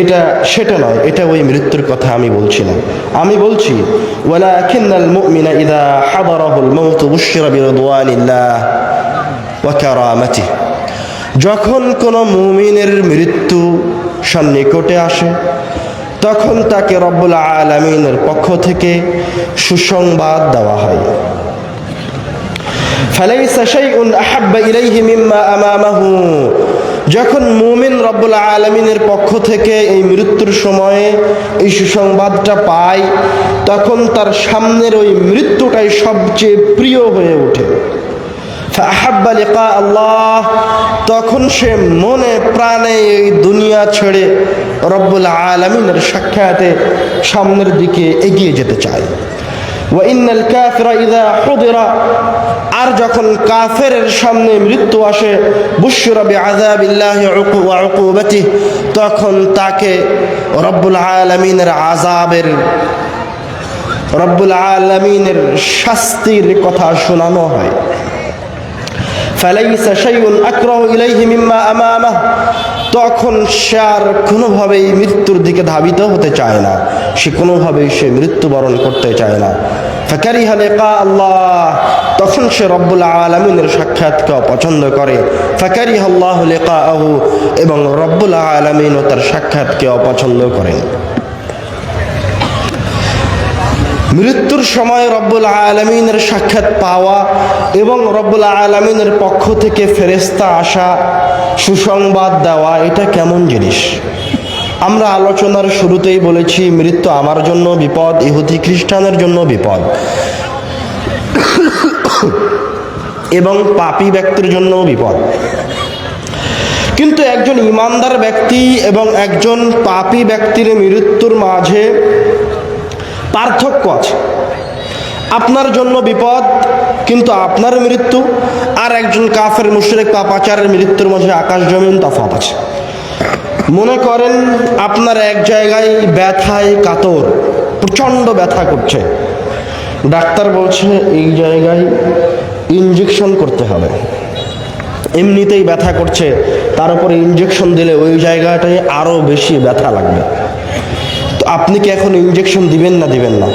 B: এটা সেটা নয়, এটা ওই মৃত্যুর কথা আমি বলছি না। আমি বলছি, ওয়ালাকিন্নাল মুমিনা ইযা হাদারাহুল মাউত বুশিরা বিরিদওয়ানিল্লাহ ওয়া কারামাতিহি, যখন কোনো মুমিনের মৃত্যু সন্নিকটে আসে, তখন তাকে রব্বুল আলামিনের পক্ষ থেকে সুসংবাদ দেওয়া হয়। ফালাইসা শাইউন আহাব্বা ইলাইহি মিম্মা আমামাহু, যখন মুমিন রব্বুল আলামিনের পক্ষ থেকে এই মৃত্যুর সময়ে এই সুসংবাদটা পায়, তখন তার সামনের ওই মৃত্যুটাই সবচেয়ে প্রিয় হয়ে ওঠে। ফাহাব্বা লিকা আল্লাহ, তখন সে মনে প্রাণে এই দুনিয়া ছেড়ে রব্বুল আলামিনের সাক্ষাতে সামনের দিকে এগিয়ে যেতে চায়। ওয়া ইন্নাল কাফিরা ইযা হুদিরা, আর যখন কাফেরের সামনে মৃত্যু আসে, বুশরা বিআযাবিল্লাহি ওয়া উকুবাতিহি, তখন তাকে রব্বুল আলামিনের আযাবের, রব্বুল আলামিনের শাস্তির কথা শোনানো হয়। ফালাইসা শাইউন আকরাহু ইলাইহি মিম্মা আমামাহু, তখন সে আর কোনোভাবেই মৃত্যুর দিকে ধাবিত হতে চায় না, সে কোনোভাবেই সে মৃত্যুবরণ করতে চায় না। ফাকারিহা লিকা আল্লাহ, তখন সে রব্বুল আলামিনের সাক্ষাৎকে অপছন্দ করে। ফাকারিহা আল্লাহু লিকাআহু, এবং রব্বুল আলামিনও তার সাক্ষাৎকে অপছন্দ করেন। মৃত্যুর সময় রব্বুল আলামিনের সাক্ষাৎ পাওয়া এবং রব্বুল আলামিনের পক্ষ থেকে ফেরেশতা আসা, সুসংবাদ দেওয়া, এটা কেমন জিনিস? আমরা আলোচনার শুরুতেই বলেছি মৃত্যু আমার জন্য বিপদ, ইহুদি খ্রিস্টানের জন্য বিপদ, এবং পাপী ব্যক্তির জন্যও বিপদ। কিন্তু একজন ইমানদার ব্যক্তি এবং একজন পাপী ব্যক্তির মৃত্যুর মাঝে পার্থক্য আছে। আপনার জন্য বিপদ কিন্তু আপনার মৃত্যু, আর একজন কাফের মুশরিক পাপাচারের মৃত্যুর মাঝে আকাশ জমিন তফাৎ আছে। মনে করেন আপনার এক জায়গায় ব্যথায় কাতর, প্রচণ্ড ব্যথা করছে, ডাক্তার বলছে এই জায়গায় ইনজেকশন করতে হবে। এমনিতেই ব্যথা করছে, তার উপরে ইনজেকশন দিলে ওই জায়গাটায় আরও বেশি ব্যথা লাগবে। তো আপনি কি এখন ইনজেকশন দিবেন না দিবেন না?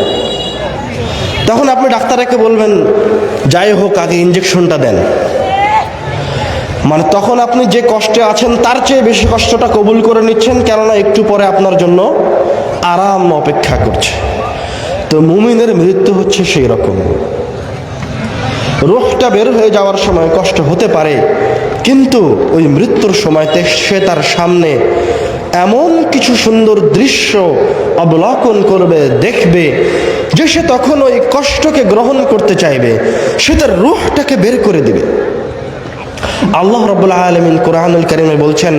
B: তখন আপনি ডাক্তারকে বলবেন যাই হোক আগে ইনজেকশনটা দেন। মানে তখন আপনি যে কষ্টে আছেন তার চেয়ে বেশি কষ্টটা কবুল করে নিচ্ছেন, কেননা একটু পরে আপনার জন্য আরাম অপেক্ষা করছে। তো মুমিনের মৃত্যু হচ্ছে সেই রকম। রূহটা বের হয়ে যাওয়ার সময় কষ্ট হতে পারে, কিন্তু ওই মৃত্যুর সময়তে সে তার সামনে এমন কিছু সুন্দর দৃশ্য অবলোকন করবে, দেখবে, যে সে তখন ওই কষ্টকে গ্রহণ করতে চাইবে, সে তার রূহটাকে বের করে দিবে। আল্লাহ রাব্বুল আলামিন কুরআনুল কারীমে বলছেন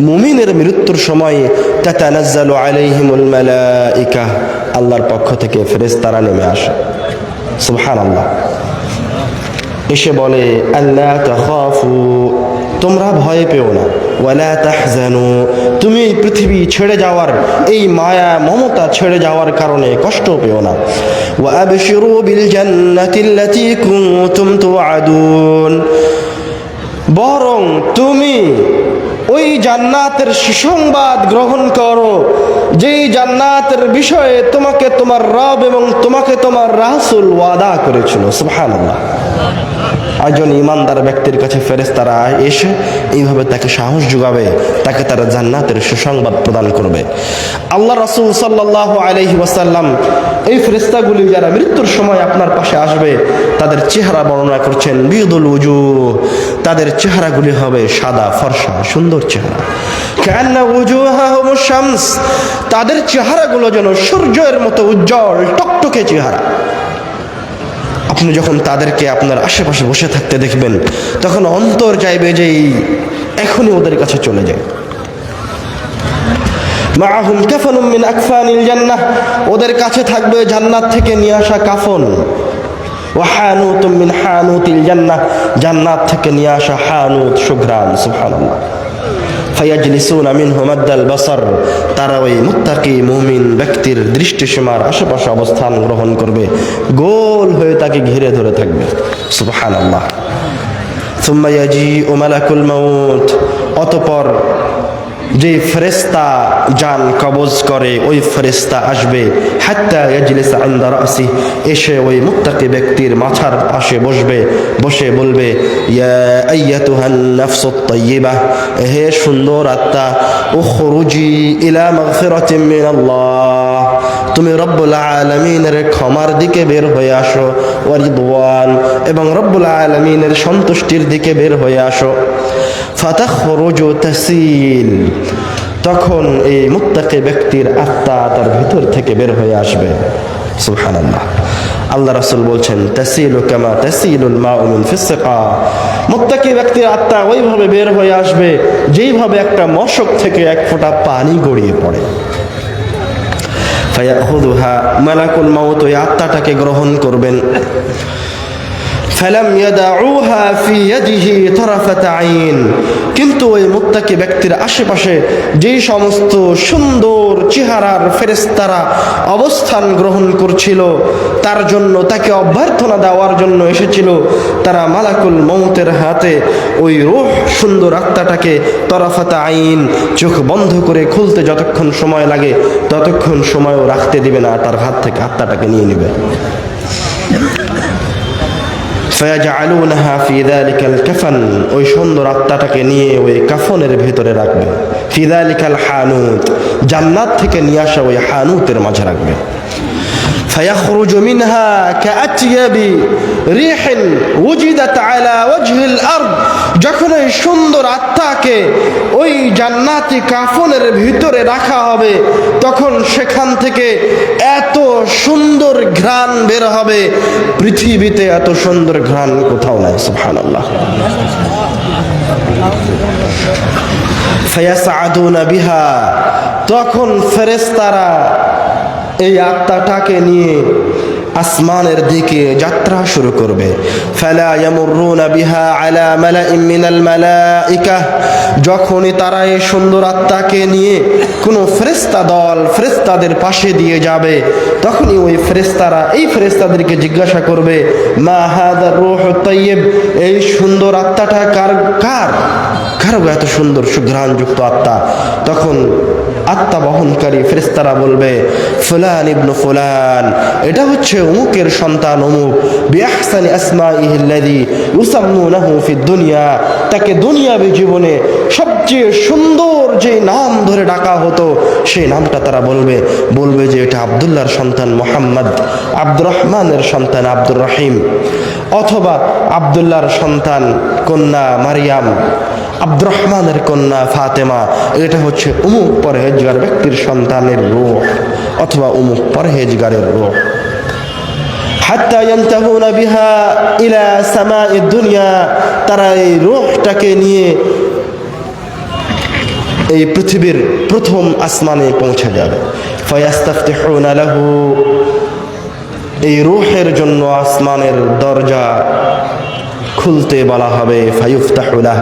B: মুমিনের মৃত্যুর সময় তাতানাজ্জালু আলাইহিমুল মালাইকা, আল্লাহর পক্ষ থেকে ফেরেশতারা নেমে আসে। সুবহানাল্লাহ। এসে বলে আল্লা তাখাফু, তোমরা ভয় পেও না, ওয়ালা তাহজানু, তুমি এই পৃথিবী ছেড়ে যাওয়ার, এই মায়া মমতা ছেড়ে যাওয়ার কারণে কষ্ট পেও না। ওয়া আবশিরু বিল জান্নাতিল্লাতী কুনতুম তুআদুন, বরং তুমি ওই জান্নাতের সুসংবাদ গ্রহণ করো, যেই জান্নাতের বিষয়ে তোমাকে তোমার রব এবং তোমাকে তোমার রাসূল ওয়াদা করেছিল। সুবহানাল্লাহ। একজন ইমানদার ব্যক্তির কাছে ফেরেশতারা এসে এইভাবে তাকে সাহস যোগাবে, তাকে তারা জান্নাতের সুসংবাদ প্রদান করবে। আল্লাহ রাসূল সাল্লাল্লাহু আলাইহি ওয়াসাল্লাম এই ফেরেশতাগুলি যারা মৃত্যুর সময় আপনার পাশে আসবে তাদের চেহারা বর্ণনা করছেন বিয়দুল উজুহ, তাদের চেহারাগুলি হবে সাদা ফর্সা সুন্দর চেহারা। কান্না উজুহাহুমুশ শামস, তাদের চেহারাগুলো যেন সূর্যের মতো উজ্জ্বল টকটকে চেহারা। আপনি যখন তাদেরকে আপনার আশেপাশে বসে থাকতে দেখবেন তখন অন্তর চাইবে যে এখনই ওদের কাছে চলে যায়। মাআহুম কাফানুম মিন আকফানিল জান্নাহ, ওদের কাছে থাকবে জান্নাত থেকে নিয়ে আসা কাফন। ওয়া হানুতুম মিন হানুতিল জান্নাহ, জান্নাত থেকে নিয়ে আসা হানুত সুঘ্রাণ। সুবহানাল্লাহ। ফায়াজলিসুনা মিনহু মাদ্দাল বাসার, তারা ওই মুত্তাকি মুমিন ব্যক্তির দৃষ্টিসীমার আশেপাশে অবস্থান গ্রহণ করবে, গোল হয়ে তাকে ঘিরে ধরে থাকবে। সুবহানাল্লাহ। সুম্মা ইয়াজিউ মালাকুল মাউত, অতঃপর যে ফেরেশতা জান কবজ করে ওই ফেরেশতা আসবে। হাত্তা ইয়াজলিসা ইনদা রাসি, এসে ওই মুত্তাকি ব্যক্তির মাথার পাশে বসবে, বসে বলবে ইয়া আইয়াতুহান নাফসুত তাইয়্যিবা, হে সুন্দর আত্মা, উখরুজি ইলা মাগফিরাতিন মিনাল্লাহ, তুমি রব্বুল আলামিনের ক্ষমার দিকে বের হয়ে আসো, ওয়া রিদওয়ান, এবং রব্বুল আলামিনের সন্তুষ্টির দিকে বের হয়ে আসো। ফাতাখরুজু তাসিল, তখন এই মুত্তাকি ব্যক্তির আত্মা তার ভিতর থেকে বের হয়ে আসবে। সুবহানাল্লাহ। আল্লাহ রাসূল বলছেন তাসিলু কামা তাসিলুল মাউ মিন ফিসসিকা, মুত্তাকি ব্যক্তির আত্মা ওইভাবে বের হয়ে আসবে যেইভাবে একটা মশক থেকে এক ফোঁটা পানি গড়িয়ে পড়ে। ফায়াখুযুহা, মালাকুল মাউত ওই আত্মাটাকে গ্রহণ করবেন। ফালাম ইয়াদাউহা ফি ইয়াদিহি তারাফাত আইন, কিন্তু ওই মুত্তাকি ব্যক্তির আশেপাশে যেই সমস্ত সুন্দর চেহারার ফেরেশতারা অবস্থান গ্রহণ করছিল, তার জন্য তাকে অভ্যর্থনা দেওয়ার জন্য এসেছিল, তারা মালাকুল মৌতের হাতে ওই রূহ সুন্দর আত্মাটাকে তারাফাত আইন, চোখ বন্ধ করে খুলতে যতক্ষণ সময় লাগে ততক্ষণ সময়ও রাখতে দিবে না, তার হাত থেকে আত্মাটাকে নিয়ে নেবে। ফায়াজআলুনাহা ফি যালিকাল কাফান, ওই সুন্দর আত্মাটাকে নিয়ে ওই কাফনের ভিতরে রাখবে। ফি যালিকাল হানুত, জান্নাত থেকে নিয়ে আসা ওই হানুতের মাঝে রাখবে। ফায়াখরুজু মিনহা কাআতয়াবি রিহিন ওয়াজিদাত আলা ওয়াজহিল আরদ, যখন এই সুন্দর আত্মাকে ওই জান্নাতি কাফনের ভিতরে রাখা হবে তখন সেখান থেকে এত সুন্দর ঘ্রাণ বের হবে, পৃথিবীতে এত সুন্দর ঘ্রাণ কোথাও নাই। সুবহানাল্লাহ। ফায়াসআদুনা বিহা, তখন ফেরেশতারা এই আত্মাটাকে নিয়ে আসমানের দিকে যাত্রা শুরু করবে। ফালা ইয়ামুরুনা বিহা আলা মালাইন মিনাল মালাইকা, যখনই তারা এই সুন্দর আত্মাকে নিয়ে কোনো ফেরেশতা দল ফেরেশতাদের পাশে দিয়ে যাবে, তখনই ওই ফেরেশতারা এই ফেরেশতাদেরকে জিজ্ঞাসা করবে, মা হাযার রূহুত তাইয়্যিব, এই সুন্দর আত্মাটা কার কার কার এত সুন্দর সুঘ্রাণযুক্ত আত্মা? তখন আত্মা বহনকারী ফেরেশতারা বলবে, ফুলান ইবনু ফুলান, এটা হচ্ছে অমুকের সন্তান অমুক, বিআহসানি আসমাইহি আল্লাযী ইউসাম্মুনাহু ফিদ দুনিয়া, তাকে দুনিয়াবী জীবনে সবচেয়ে সুন্দর যে নাম ধরে ডাকা হতো সেই নামটা তারা বলবে যে এটা আব্দুল্লাহর সন্তান মুহাম্মদ, আব্দুর রহমানের সন্তান আব্দুর রহিম, অথবা আব্দুল্লাহর সন্তান কন্যা মারিয়াম, আব্দুর রহমানের কন্যা ফাতেমা, এটা হচ্ছে অমুক পরহেজগার ব্যক্তির সন্তানের রূহ অথবা অমুক পরহেজগারের রূহ। হাত্তা ইয়ানতাহুনা বিহা ইলা সামাইদ দুনিয়া, তারা এই রূহটাকে নিয়ে এই পৃথিবীর প্রথম আসমানে পৌঁছে যাবে। ফায়াস্তাফতিহুনা লাহু, এই রূহের জন্য আসমানের দরজা খুলতে বলা হবে। ফায়ুফতাহু লাহ,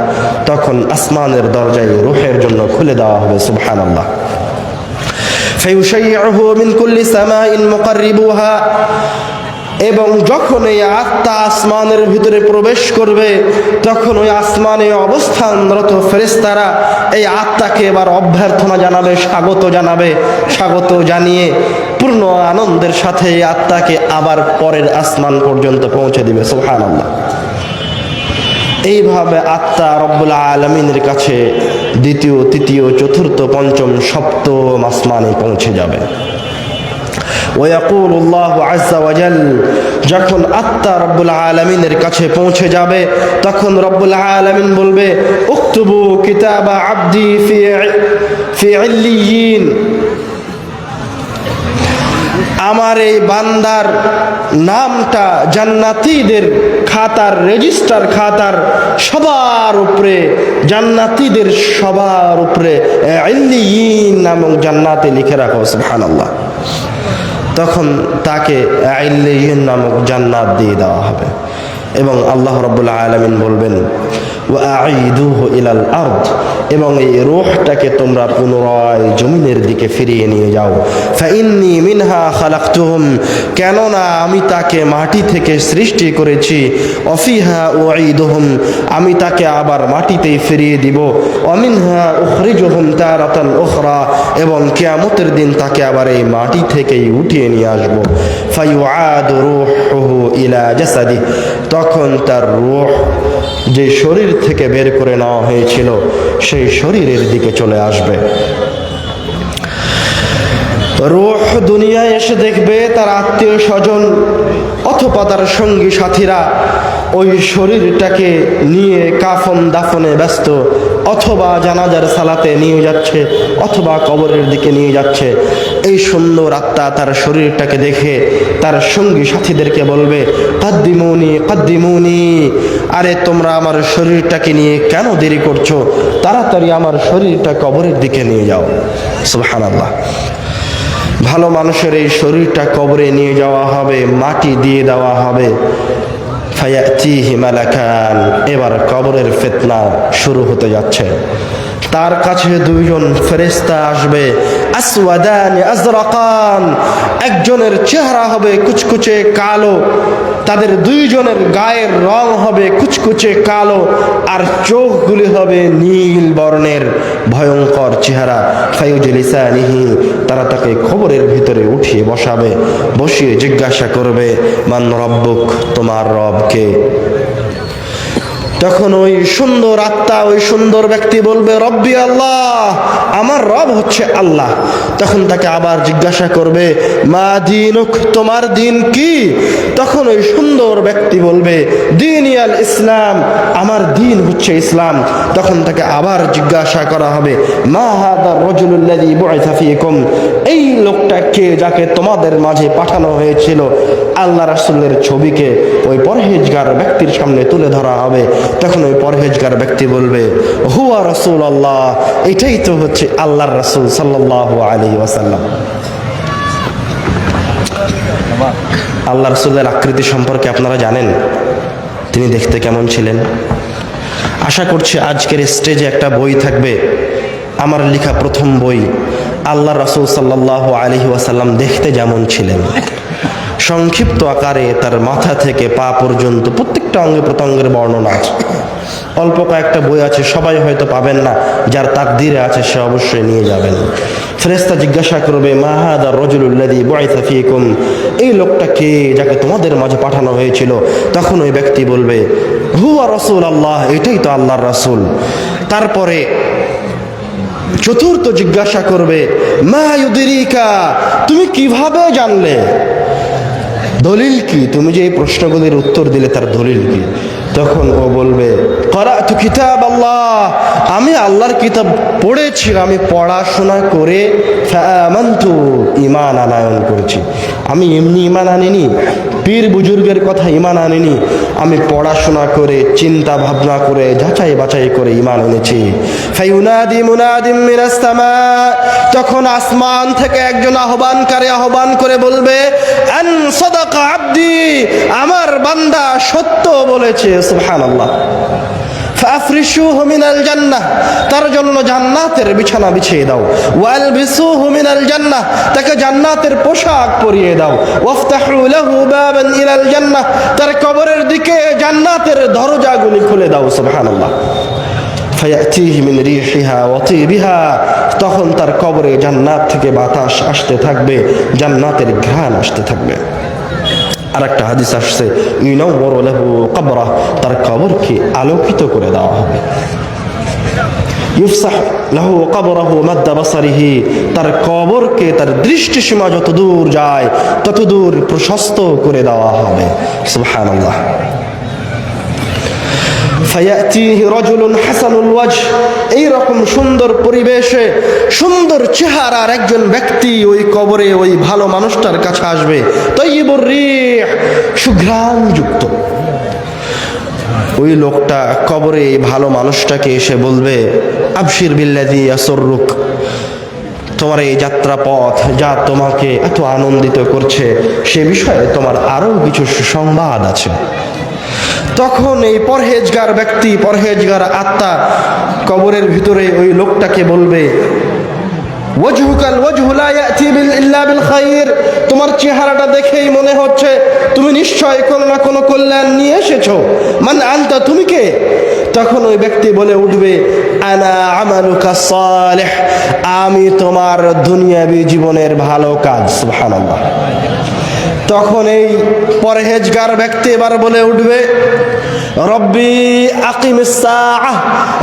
B: তখন আসমানের দরজায় রূহের জন্য খুলে দেওয়া হবে। সুবহানাল্লাহ। ফায়ুশাইয়ুহু মিন কুল্লি সামাইন মুকাররিবুহা, এবং যখন এই আত্মা আসমানের ভিতরে প্রবেশ করবে তখন ওই আসমানে অবস্থানরত ফেরেশতারা এই আত্মাকে এবার অভ্যর্থনা জানাবে, স্বাগত জানিয়ে পূর্ণ আনন্দের সাথে এই আত্মাকে আবার পরের আসমান পর্যন্ত পৌঁছে দিবে। সুবহানাল্লাহ। এইভাবে আত্মা রব্বুল আলামিনের কাছে দ্বিতীয়, তৃতীয়, চতুর্থ, পঞ্চম, সপ্তম আসমানে পৌঁছে যাবে। ওয়াকুলু আল্লাহু আযজা ওয়া জাল, যখন আত্মা রব্বুল আলামিনের কাছে পৌঁছে যাবে তখন রব্বুল আলামিন বলবে, উকতুবু কিতাবা আবদি ফি ইল্লিয়িন, আমার এই বান্দার নামটা জান্নাতীদের খাতার, রেজিস্টার খাতার সবার উপরে, জান্নাতীদের সবার উপরে ইল্লিয়িন নামক জান্নাতে লিখে রাখো। সুবহানাল্লাহ। তখন তাকে ইল্লিয়িন নামক জান্নাত দিয়ে দেওয়া হবে এবং আল্লাহ রাব্বুল আলামিন বলবেন, ওয়াঈদুহু ইলাল আরদ, এবং এই রূহটাকে তোমরা পুনরায় জমিনের দিকে ফিরিয়ে নিয়ে যাও। ফাইন্নী মিনহা খালাকতুহুম, কেননা আমি তাকে মাটি থেকে সৃষ্টি করেছি। অফিহা উঈদুহুম, আমি তাকে আবার মাটিতেই ফিরিয়ে দিব। অমিনহা উখরিজুহুম তারাতান উখরা, এবং কিয়ামতের দিন তাকে আবার এই মাটি থেকেই উঠিয়ে নিয়ে আসব। ফায়ুআদু রূহুহু ইলা জাসাদি, তখন তার রূহ যে শরীর থেকে বের করে নেওয়া হয়েছিল সেই শরীরের দিকে চলে আসবে। রূহ দুনিয়ায় এসে দেখবে তার আত্মীয় স্বজন অথবা তার সঙ্গী সাথীরা ওই শরীরটাকে নিয়ে কাফন দাফনে ব্যস্ত, অথবা জানাজার সালাতে নিয়ে যাচ্ছে, অথবা কবরের দিকে নিয়ে যাচ্ছে। এই সুন্দর আত্মা তার শরীরটাকে দেখে তার সঙ্গী সাথীদেরকে বলবে, কাদ্দিমুনি কাদ্দিমুনি, আরে তোমরা আমার শরীরটাকে নিয়ে কেন দেরি করছো, তাড়াতাড়ি আমার শরীরটা কবরের দিকে নিয়ে যাও। সুবহানাল্লাহ। ভালো মানুষের এই শরীরটা কবরে নিয়ে যাওয়া হবে, মাটি দিয়ে দেওয়া হবে। ফায়াতিহি মালাকান, এবার কবরের ফিতনা শুরু হতে যাচ্ছে। তার কাছে দুইজন ফেরেশতা আসবে, আসওয়াদান আজরাকান, একজনের চেহারা হবে কুচকুচে কালো, তাদের দুইজনের গায়ের রং হবে কুচকুচে কালো, আর চোখগুলি হবে নীল বর্ণের, ভয়ঙ্কর চেহারা। ফায়ুজলিসানিহি, তারা তাকে খবরের ভিতরে উঠিয়ে বসাবে, বসিয়ে জিজ্ঞাসা করবে, মান রব্বুক, তোমার রব কে? তখন ওই সুন্দর আত্মা, ওই সুন্দর ব্যক্তি বলবে, রব্বি আল্লাহ, আমার রব হচ্ছে আল্লাহ। তখন তাকে আবার জিজ্ঞাসা করবে, মা দীনুক, তোমার দিন কি? তখন ওই সুন্দর ব্যক্তি বলবে, দীনি আল ইসলাম, আমার দিন হচ্ছে ইসলাম। তখন তাকে আবার জিজ্ঞাসা করা হবে, মা হাদা রাজুলুল্লাযী বুইসা ফীকুম, এই লোকটা কে যাকে তোমাদের মাঝে পাঠানো হয়েছিল? আল্লাহ রাসূলের ছবিকে ওই পরহেজগার ব্যক্তির সামনে তুলে ধরা হবে। তখন ওই পরহেজগার ব্যক্তি বলবে, হুয়া রাসূলুল্লাহ, এটাই তো হচ্ছে আল্লাহর রাসূল সাল্লাল্লাহু আলাইহি ওয়াসাল্লাম। আল্লাহ রাসূলের আকৃতি সম্পর্কে আপনারা জানেন তিনি দেখতে কেমন ছিলেন? আশা করছি আজকের স্টেজে একটা বই থাকবে, আমার লেখা প্রথম বই, আল্লাহ রাসূল সাল্লাল্লাহু আলাইহি ওয়াসাল্লাম দেখতে যেমন ছিলেন। সংক্ষিপ্ত আকারে তার মাথা থেকে পা পর্যন্ত প্রত্যেকটা অঙ্গে প্রত্যঙ্গের বর্ণনা আছে। অল্প কয়েকটা বই আছে, সবাই হয়তো পাবেন না, যার তাকদীরে আছে সে অবশ্যই নিয়ে যাবেন। ফেরেশতা জিজ্ঞাসা করবে, মা হাদা রাজুলুল্লাযী বুইসা ফীকুম, এই লোকটা কে যাকে তোমাদের মাঝে পাঠানো হয়েছিল? তখন ওই ব্যক্তি বলবে, হুয়া রাসূলুল্লাহ, এটাই তো আল্লাহর রাসূল। তারপরে চতুর্থ জিজ্ঞাসা করবে, মা ইউদরিকা, তুমি কিভাবে জানলে? দলিল কি? তুমি যে এই প্রশ্নগুলির উত্তর দিলে তার দলিল কি? তখন ও বলবে, ক্বরাতু কিতাবাল্লাহ, আমি আল্লাহর কিতাব পড়েছি, আমি পড়াশোনা করে ফাআমানতু, ঈমান আনয়ন করেছি। আমি এমনি ঈমান আনিনি, পীর বুজুর্গের কথা ঈমান আনিনি, আমি পড়াশোনা করে চিন্তা ভাবনা করে যাচাই বাছাই করে ঈমান এনেছি। ফায়ুনাদি মুনাদিম মিনাস সামা, তখন আসমান থেকে একজন আহ্বানকারী আহ্বান করে বলবে, আন সাদাকা আবদি, আমার বান্দা সত্য বলেছে। সুবহানাল্লাহ। ফাফরিশুহু মিনাল জান্নাহ, তার জন্য জান্নাতের বিছানা বিছিয়ে দাও। ওয়ালবিসুহু মিনাল জান্নাহ, তাকে জান্নাতের পোশাক পরিয়ে দাও। ওয়াফতাহু লাহু বাবান ইলাল জান্নাহ, তার কবরের দিকে জান্নাতের দরজাগুলি খুলে দাও। সুবহানাল্লাহ। ফায়াতিহি মিন রিহিহা ওয়া তিবিহা, তখন তার কবরে জান্নাত থেকে বাতাস আসতে থাকবে, জান্নাতের ঘ্রাণ আসতে থাকবে। আর একটা হাদিস আসছে, ইউনাওয়ারু লাহু কবরা, তার কবরকে আলোকিত করে দেওয়া হবে। ইউফসাহ লাহু কবরাহু মাদ্দা বাসারিহি, তার কবরকে তার দৃষ্টিসীমা যত দূর যায় তত দূর প্রশস্ত করে দেওয়া হবে। সুবহানাল্লাহ। ফায়াতিহি রাজুলুন হাসানুল ওয়াজহ, এই রকম সুন্দর পরিবেশে সুন্দর চেহারার একজন ব্যক্তি ওই কবরে ওই ভালো মানুষটার কাছে আসবে। তাইয়িবুর রিহ, সুঘ্রাণযুক্ত। ওই লোকটা কবরে এই ভালো মানুষটাকে এসে বলবে, আবশির বিল্লাযী ইয়াসুররুক, তোমার এই যাত্রা পথ যা তোমাকে এত আনন্দিত করছে সে বিষয়ে তোমার আরো কিছু সুসংবাদ আছে। তখন এই পরহেজগার ব্যক্তি, পরহেজগার আত্মা কবরের ভিতরে ওই লোকটাকে বলবে, ওয়াজহুকাল ওয়াজহু লা ইয়াতি ইল্লা বিল খায়র, তোমার চেহারাটা দেখেই মনে হচ্ছে তুমি নিশ্চয় কোনো না কোনো কল্যাণ নিয়ে এসেছো। মান আনতা, তুমি কে? তখন ওই ব্যক্তি বলে উঠবে, আনা আমালুকা সালিহ, আমি তোমার দুনিয়াবি জীবনের ভালো কাজ। সুবহানাল্লাহ। তখন এই পরহেজগার ব্যক্তি এবার বলে উঠবে, রব্বি আকিমিস সাআহ,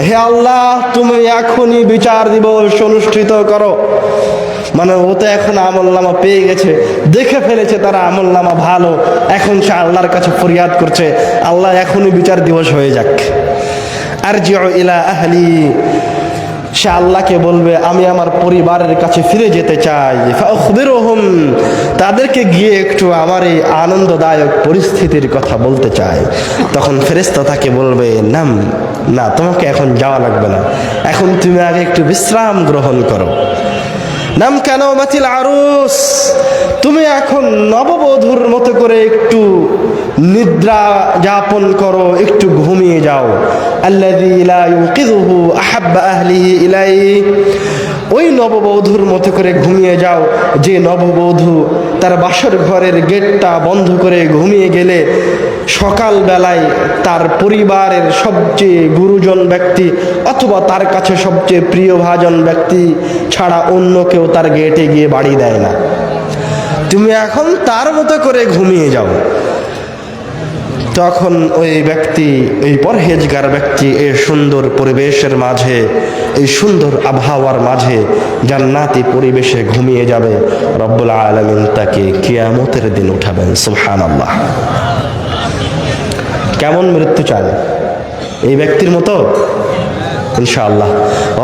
B: হে আল্লাহ তুমি এখনই বিচার দিবস অনুষ্ঠিত করো। মানে ও তো এখন আমলনামা পেয়ে গেছে, দেখে ফেলেছে তারা আমলনামা ভালো, এখন সে আল্লাহর কাছে ফরিয়াদ করছে, আল্লাহ এখনই বিচার দিবস হয়ে যাক। আরজিউ ইলা আহলি, সে আল্লাহকে বলবে আমি আমার পরিবারের কাছে ফিরে যেতে চাই। ফাখবিরহুম, তাদেরকে গিয়ে একটু আমার এই আনন্দদায়ক পরিস্থিতির কথা বলতে চাই। তখন ফেরেশতা তাকে বলবে, নাম, না তোমাকে এখন যাওয়া লাগবে না, এখন তুমি আগে একটু বিশ্রাম গ্রহণ করো। নাম কেন মাতিল আরুস, তুমি এখন নববধূর মতো করে একটু নিদ্রা যাপন করো, একটু ঘুমিয়ে যাও। আল্লাযী লা ইউকিযুহু আহাব্বা আহলিহি ইলাইহি, ওই নববধূর মতো করে ঘুমিয়ে যাও যে নববধূ তার বাসর ঘরের গেটটা বন্ধ করে ঘুমিয়ে গেলে সকালবেলায় তার পরিবারের সবচেয়ে গুরুজন ব্যক্তি অথবা তার কাছে সবচেয়ে প্রিয়ভাজন ব্যক্তি ছাড়া অন্য কেউ তার গেটে গিয়ে বাড়ি দেয় না। তুমি এখন তার মতো করে ঘুমিয়ে যাও। তখন ওই ব্যক্তি, এই পরহেজগার ব্যক্তি এই সুন্দর পরিবেশের মাঝে, এই সুন্দর আবহাওয়ার মাঝে জান্নাতি পরিবেশে ঘুমিয়ে যাবে। রব্বুল আলামিন তাকে কিয়ামতের দিন উঠাবেন। সুবহানাল্লাহ। কেমন মৃত্যু চান? এই ব্যক্তির মতো? ইনশাআল্লাহ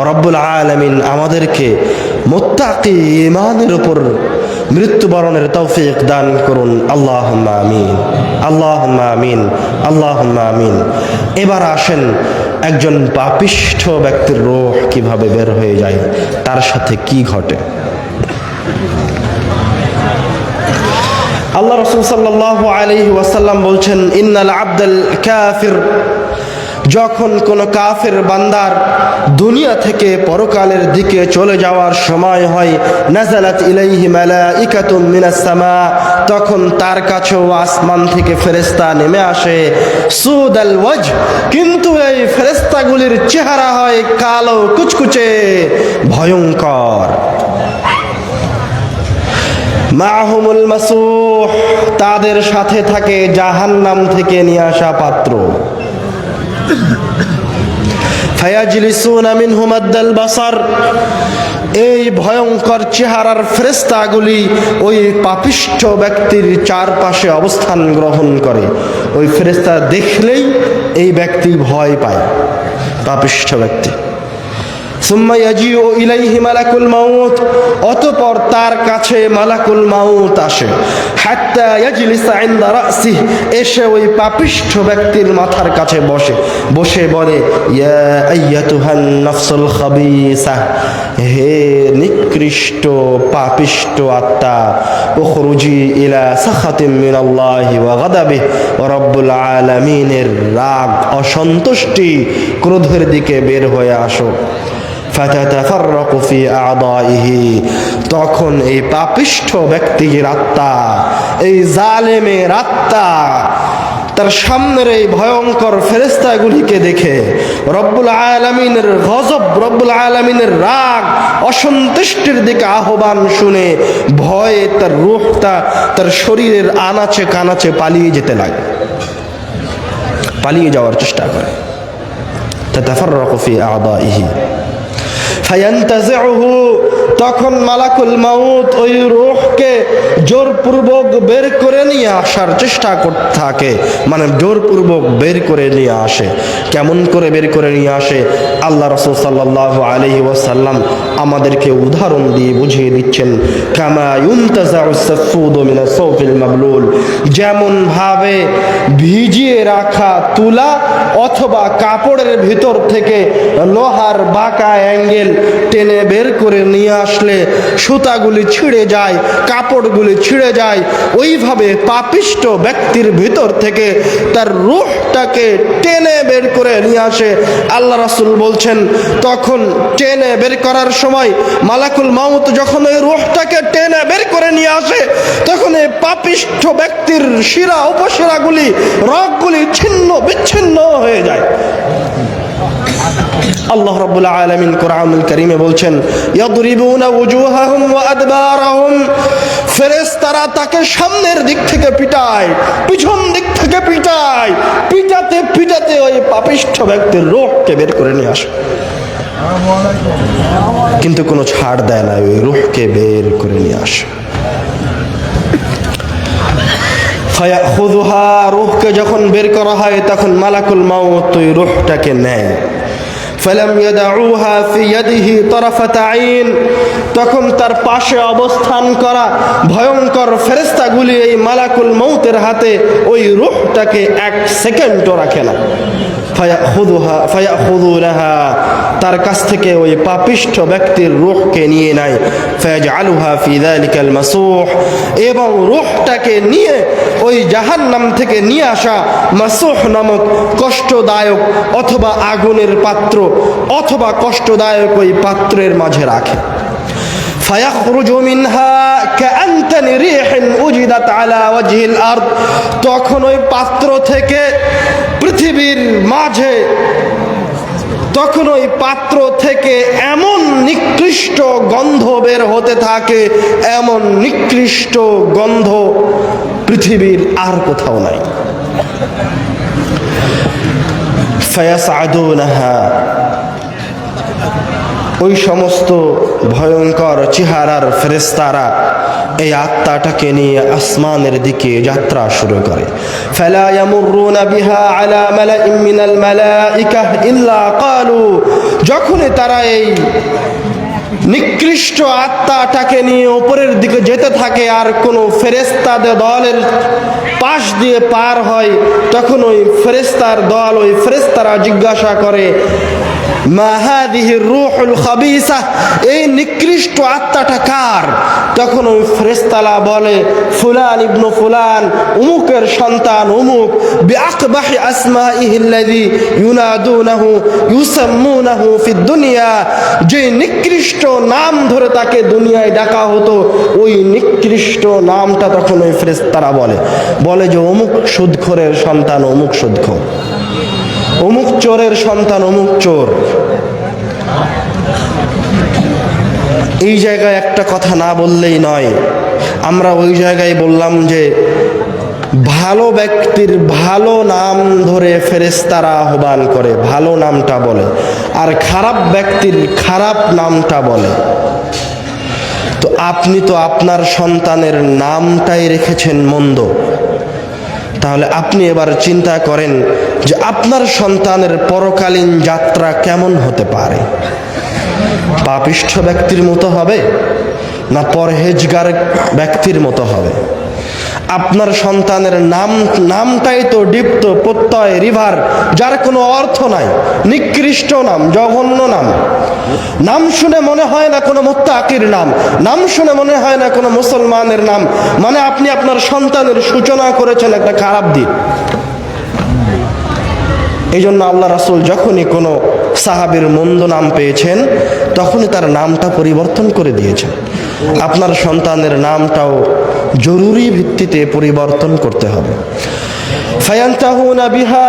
B: রব্বুল আলামিন আমাদেরকে মুত্তাকি ঈমানের উপর মৃত্যুবরণের তৌফিক দান করুন। আল্লাহুম্মা আমিন, আল্লাহুম্মা আমিন, আল্লাহুম্মা আমিন। এবার আসেন একজন পাপিষ্ঠ ব্যক্তির রূহ কিভাবে বের হয়ে যায়, তার সাথে কি ঘটে। আল্লাহ রাসূল সাল্লাল্লাহু আলাইহি ওয়াসাল্লাম বলছেন, ইন্নাল আবদাল কাফির, যখন কোন কাফের বান্দার দুনিয়া থেকে পরকালের দিকে চলে যাওয়ার সময় হয়, নাযালাত ইলাইহি মালাইকাতুম মিনাস সামা, তখন তার কাছেও আসমান থেকে ফেরেশতা নেমে আসে। সুদাল ওয়াজহ, কিন্তু এই ফেরেশতাগুলির চেহারা হয় কালো কুচকুচে ভয়ঙ্কর। মাহুমুল মাসুহ, তাদের সাথে থাকে জাহান্নাম থেকে নিয়ে আসা পাত্র। ফায়াজলিসুনা মিনহু মাদ্দাল বাসার, এই ভয়ঙ্কর চেহারার ফেরেশতাগুলি ওই পাপিষ্ঠ ব্যক্তির চারপাশে অবস্থান গ্রহণ করে। ওই ফেরেশতা দেখলেই এই ব্যক্তি ভয় পায়, পাপিষ্ঠ ব্যক্তি। সুম্মা ইয়াজিউ ইলাইহি মালাকুল মাউত, অতঃপর তার কাছে মালাকুল মাউত আসে। হাত্তা ইয়াজলিসা ইনদা রাসিহি, এসে ওই পাপিষ্ঠ ব্যক্তির মাথার কাছে বসে বলে, ইয়া আইয়াতুহান নাফসুল খাবিসা, হে নিকৃষ্ট পাপিষ্ঠ আত্মা, উখরুজি ইলা সাখাতিম মিনাল্লাহি ওয়া গাদাবিহি, রব্বুল আলামিনের রাগ, অসন্তুষ্টি, ক্রোধের দিকে বের হয়ে আসো। ফাতাতাফাররাকু ফি আ'দাইহি, তখন এই পাপিষ্ঠ ব্যক্তির আত্মা, এই জালেমের আত্মা তার সামনের এই ভয়ঙ্কর ফেরেশতাগুলিকে দেখে রব্বুল আলামিনের গজব, রব্বুল আলামিনের রাগ, অসন্তুষ্টির দিকে আহ্বান শুনে ভয়ে তার রূহটা তার শরীরের আনাচে কানাচে পালিয়ে যেতে লাগে, পালিয়ে যাওয়ার চেষ্টা করে। তাতাফাররাকু ফি আ'দাইহি ফায়ান্তাজিউহু, তখন মালাকুল মাউত ওই রূহকে জোরপূর্বক বের করে নিয়ে আসার চেষ্টা করতে থাকে, মানে জোরপূর্বক বের করে নিয়ে আসে। কেমন করে বের করে নিয়ে আসে আল্লাহ রাসূল সাল্লাল্লাহু আলাইহি ওয়াসাল্লাম আমাদেরকে উদাহরণ দিয়ে বুঝিয়ে দিচ্ছেন। কামা ইউনতাজাউস সাফুদু মিনাস সাওফিল মাবলুল, যেমন ভাবে ভিজিয়ে রাখা তুলা অথবা কাপড়ের ভিতর থেকে লোহার বাঁকা অ্যাঙ্গেল টেনে বের করে নিয়ে আসলে সুতাগুলি ছিঁড়ে যায়, কাপড়গুলি ছিঁড়ে যায়, ওইভাবে পাপিষ্ঠ ব্যক্তির ভিতর থেকে তার রূহটাকে টেনে বের করে নিয়ে আসে। আল্লাহ রাসূল বলছেন, তখন টেনে বের করার সময় মালাকুল মাউত যখন ওই রূহটাকে টেনে বের করে নিয়ে আসে, তখন এই পাপিষ্ঠ ব্যক্তির শিরা উপশিরাগুলি, রগগুলি ছিন্ন বিচ্ছিন্ন হয়ে যায়। আল্লাহ রাব্বুল আলামিন কোরআনুল কারীমে বলছেন, ইয়াদরিবুনা ওয়ুজুহাহুম ওয়া আদবারাহুম, ফেরেশতারা তাকে সামনের দিক থেকে পিটায়, পিছন দিক থেকে পিটায়, পিটাতে পিটাতে ওই পাপিষ্ঠ ব্যক্তির রূহকে বের করে নিয়ে আসে, কিন্তু কোনো ছাড় দেয় না, ওই রূহকে বের করে নিয়ে আসে। ফায়াখুযুহা, রূহকে যখন বের করা হয় তখন মালাকুল মাউত ওই রূহটাকে নেয়। ফালাম ইয়াদউহা ফি ইয়াদিহি তারাফাত আইন, তখন তার পাশে অবস্থান করা ভয়ঙ্কর ফেরেশতাগুলি এই মালাকুল মাউতের হাতে ওই রূহটাকে এক সেকেন্ডও রাখে না। ফায়াখুযুনাহা, তার কাছ থেকে ওই পাপিষ্ঠ ব্যক্তির রূহকে নিয়ে নেয়। ফায়াজআলুহা ফি যালিকাল মাসূহ, এবং রূহটাকে নিয়ে ওই জাহান্নাম থেকে নিয়ে আসা মাসূহ নামক কষ্টদায়ক অথবা আগুনের পাত্র অথবা কষ্টদায়ক ওই পাত্রের মাঝে রাখে। ফায়াখরুজু মিনহা কাআনতানি রিহিন উজিদাত আলা ওয়াজহিল আরদ, তখন ওই পাত্র থেকে পৃথিবীর মাঝে, তখন ওই পাত্র থেকে এমন নিকৃষ্ট গন্ধ বের হতে থাকে, এমন নিকৃষ্ট গন্ধ পৃথিবীর আর কোথাও নাই। ফায়াসআদুনাহা, ওই সমস্ত ভয়ঙ্কর চেহারার ফেরেশতারা এই আত্মাটাকে নিয়ে আসমানের দিকে যাত্রা শুরু করে। ফালা ইয়ামুরুনা বিহা আলা মালাইম মিনাল মালাইকাহ ইল্লা ক্বালু, যখনই তারা এই নিকৃষ্ট আত্মাটাকে নিয়ে উপরের দিকে যেতে থাকে আর কোনো ফেরেশতাদের দলের পাশ দিয়ে পার হয়, তখন ওই ফেরেশতার দল, ওই ফেরেশতারা জিজ্ঞাসা করে, মা হাদিহির রূহুল খাবিসা, এই নিকৃষ্ট আত্মাটা কার? তখন ওই ফেরেশতারা বলে, ফুলান ইবনু ফুলান, উমুকের সন্তান উমুক, বিআকবাহি আসমাইহিল্লাযী ইউনাদুনাহু ইউসাম্মুনাহু ফিদ দুনিয়া, যে নিকৃষ্ট নাম ধরে তাকে দুনিয়ায় ডাকা হতো, ওই নিকৃষ্ট নামটা তখন ওই ফেরেশতারা বলে যে অমুক সুদখোরের সন্তান অমুক সুদখোর, অমুক চোরের সন্তান অমুক চোর। এই জায়গায় একটা কথা না বললেই নয়, আমরা ওই জায়গায় বললাম যে ভালো ব্যক্তির ভালো নাম ধরে ফেরেশতারা আহ্বান করে, ভালো নামটা বলে, আর খারাপ ব্যক্তির খারাপ নামটা বলে। তো আপনি তো আপনার সন্তানের নামটাই রেখেছেন মন্দ, তাহলে আপনি এবার চিন্তা করেন যে আপনার সন্তানের পরকালীন যাত্রা কেমন হতে পারে? পাপিষ্ঠ ব্যক্তির মতো হবে না পরহেজগার ব্যক্তির মতো হবে? আপনার সন্তানের নামটাই তো দীপ্ত প্রত্যয় রিভার, যার কোনো অর্থ নাই, নিকৃষ্ট নাম, জঘন্য নাম। নাম শুনে মনে হয় না কোনো মুত্তাকির নাম, নাম শুনে মনে হয় না কোনো মুসলমানের নাম, মানে আপনি আপনার সন্তানের সূচনা করেছেন একটা খারাপ দিক। এই জন্য আল্লাহ রাসূল যখনই কোনো সাহাবীর মন্দ নাম পেয়েছেন তখনই তার নামটা পরিবর্তন করে দিয়েছেন। আপনার সন্তানের নামটাও জরুরি ভিত্তিতে পরিবর্তন করতে হবে। ফায়ান্তাহুনা বিহা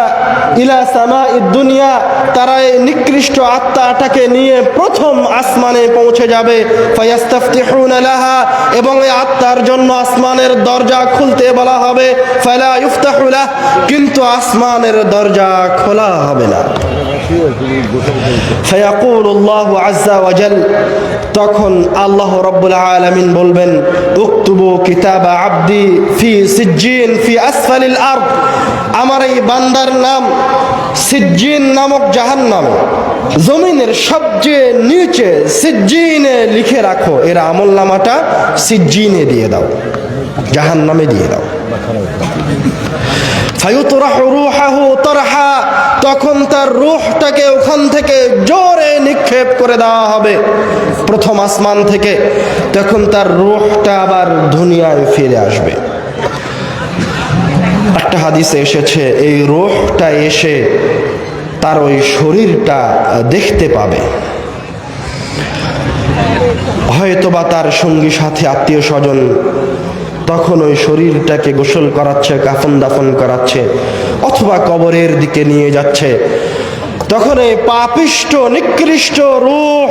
B: ইলা সামাইদ দুনিয়া, তারা এই নিকৃষ্ট আত্মাটাকে নিয়ে প্রথম আসমানে পৌঁছে যাবে। ফায়াস্তাফতিহুনা লাহা, এবং এই আত্মার জন্য আসমানের দরজা খুলতে বলা হবে। ফালা ইফতাহু লাহ, কিন্তু আসমানের দরজা খোলা হবে না। ফায়াকুলুল্লাহু আযজা ওয়া জাল, তখন আল্লাহ রাব্বুল আলামিন বলবেন, উকতুবু কিতাবা আবদি ফি সিজ্জিন ফি আসফালিল আরদ, আমার এই বান্দার নাম সিজ্জিন নামক জাহান্নামে, জমিনের সবচেয়ে নিচে সিজ্জিনে লিখে রাখো। এর আমলনামাটা সিজ্জিনে দিয়ে দাও, জাহান্নামে দিয়ে দাও। ফায়ুতরাহু রূহাহু তারহা, তখন তার রূহটাকে ওখান থেকে জোরে নিক্ষেপ করে দেওয়া হবে প্রথম আসমান থেকে। তখন তার রূহটা আবার দুনিয়ায় ফিরে আসবে। একটা হাদিসে এসেছে এই রূহটা এসে তার ওই শরীরটা দেখতে পাবে, হয়তোবা তার সঙ্গী সাথী আত্মীয় স্বজন তখন ওই শরীরটাকে গোসল করাচ্ছে, কাফন দাফন করাচ্ছে, অথবা কবরের দিকে নিয়ে যাচ্ছে। তখন এই পাপিষ্ট নিকৃষ্ট রূহ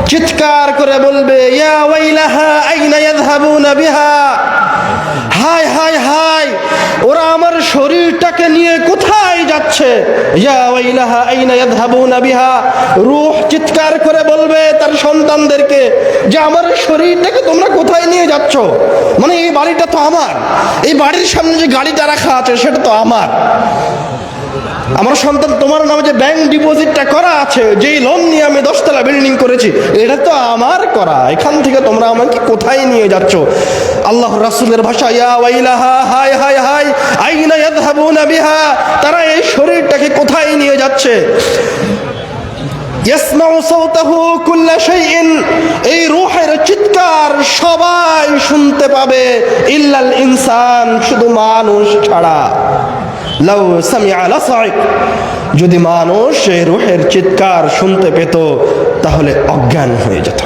B: চিৎকার করে বলবে, ইয়া ওয়াইলাহা আইনা ইয়াযহাবুনা বিহা, হায় হায় হায়, ওরা আমার শরীরটাকে নিয়ে কোথায় যাচ্ছে? ইয়া ওয়াইলাহা আইনা ইয়াযহাবুনা বিহা, রূহ চিৎকার করে বলবে তার সন্তানদেরকে যে আমার শরীরটাকে তোমরা কোথায় নিয়ে যাচ্ছ? মানে এই বাড়িটা তো আমার, এই বাড়ির সামনে যে গাড়িটা রাখা আছে সেটা তো আমার, আমার সন্তান তোমার নামে যে ব্যাংক ডিপোজিটটা করা আছে, যেই লোন নিয়ে আমি 10 তলা বিল্ডিং করেছি, এটা তো আমার করা, এখান থেকে তোমরা আমাকে কোথায় নিয়ে যাচ্ছ? আল্লাহ রাসূলের ভাষা, ইয়া ওয়াইলাহা, হায় হায় হায়, আইনা ইয়াযহাবুনা বিহা, তারা এই শরীরটাকে কোথায় নিয়ে যাচ্ছে। ইয়াসমাউ সাওতাহু কুল্লা শাইইন, এই রূহের চিৎকার সবাই শুনতে পাবে, ইল্লাল ইনসান, শুধু মানুষ ছাড়া। লাউ সামিআ লাসাইক, যদি মানুষ এই রূহের চিৎকার শুনতে পেত তাহলে অজ্ঞান হয়ে যেত।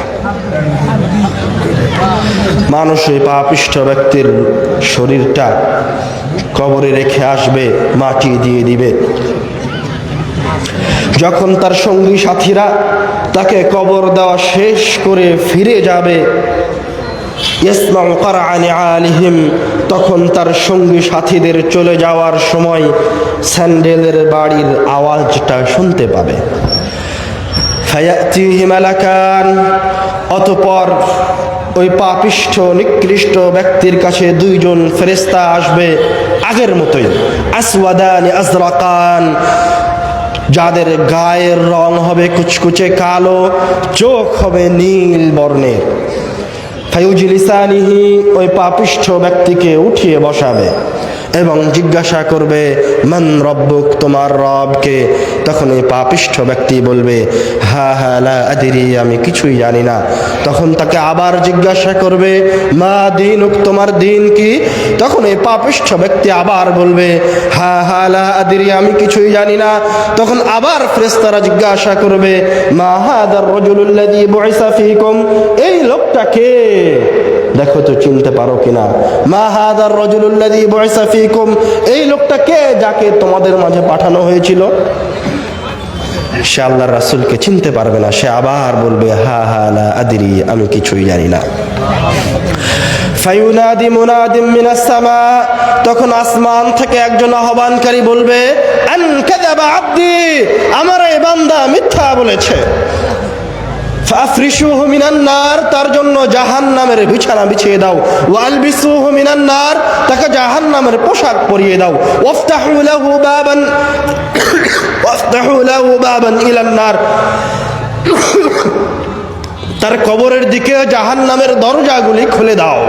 B: মানুষ এই পাপিষ্ঠ ব্যক্তির শরীরটা কবরে রেখে আসবে, মাটি দিয়ে দিবে। যখন তার সঙ্গী সাথীরা তাকে কবর দেওয়া শেষ করে ফিরে যাবে, ইয়াসমাউ কারআ নিআলিহিম, তখন তার সঙ্গী সাথীদের চলে যাওয়ার সময় স্যান্ডেলের বাড়ির আওয়াজটা শুনতে পাবে। ফায়াতিহি মালাকান, অতঃপর ওই পাপিষ্ঠ নিকৃষ্ট ব্যক্তির কাছে দুইজন ফেরেশতা আসবে আগের মতোই, আসওয়াদানি আজরাকান, যাদের গায়ের রং হবে কুচকুচে কালো, চোখ হবে নীল বর্ণের। ফায়ুজলিসানিহি, ওই পাপিষ্ঠ ব্যক্তিকে উঠিয়ে বসাবে এবং জিজ্ঞাসা করবে, মান রব্বুক, তোমার রবকে। তখন এই পাপিষ্ঠ ব্যক্তি বলবে, হা হা লা আদরি, আমি কিছুই জানি না। তখন তাকে আবার জিজ্ঞাসা করবে, মা দীনুক, তোমার দিন কি। তখন এই পাপিষ্ঠ ব্যক্তি আবার বলবে, হা হা লা আদরি, আমি কিছুই জানি না। তখন আবার ফেরেশতারা জিজ্ঞাসা করবে, মা হাদার রাজুলুল্লাযী বুইসা ফীকুম, এই লোকটাকে দেখো তো চিনতে পারো কিনা। মা হাদার রাজুলুল্লাযী বুইসা ফীকুম, এই লোকটা কে যাকে তোমাদের মাঝে পাঠানো হয়েছিল। সে আল্লাহর রাসূলকে চিনতে পারবে না, সে আবার বলবে, হা হা লা আদরি, আমি কিছুই জানি না। ফায়ুনাদি মুনাদিম মিনাস সামা, তখন আসমান থেকে একজন আহ্বানকারী বলবে, আন কাযাবা আবদি, আমার এই বান্দা মিথ্যা বলেছে। ফাফরিশুহু মিনান নার, তার জন্য জাহান্নামের বিছানা বিছিয়ে দাও। ওয়ালবিসুহু মিনান নার, তাকে জাহান্নামের পোশাক পরিয়ে দাও। ওয়াফতাহু লাহু বাবান ইলান নার, তার কবরের দিকে জাহান্নামের দরজাগুলি খুলে দাও।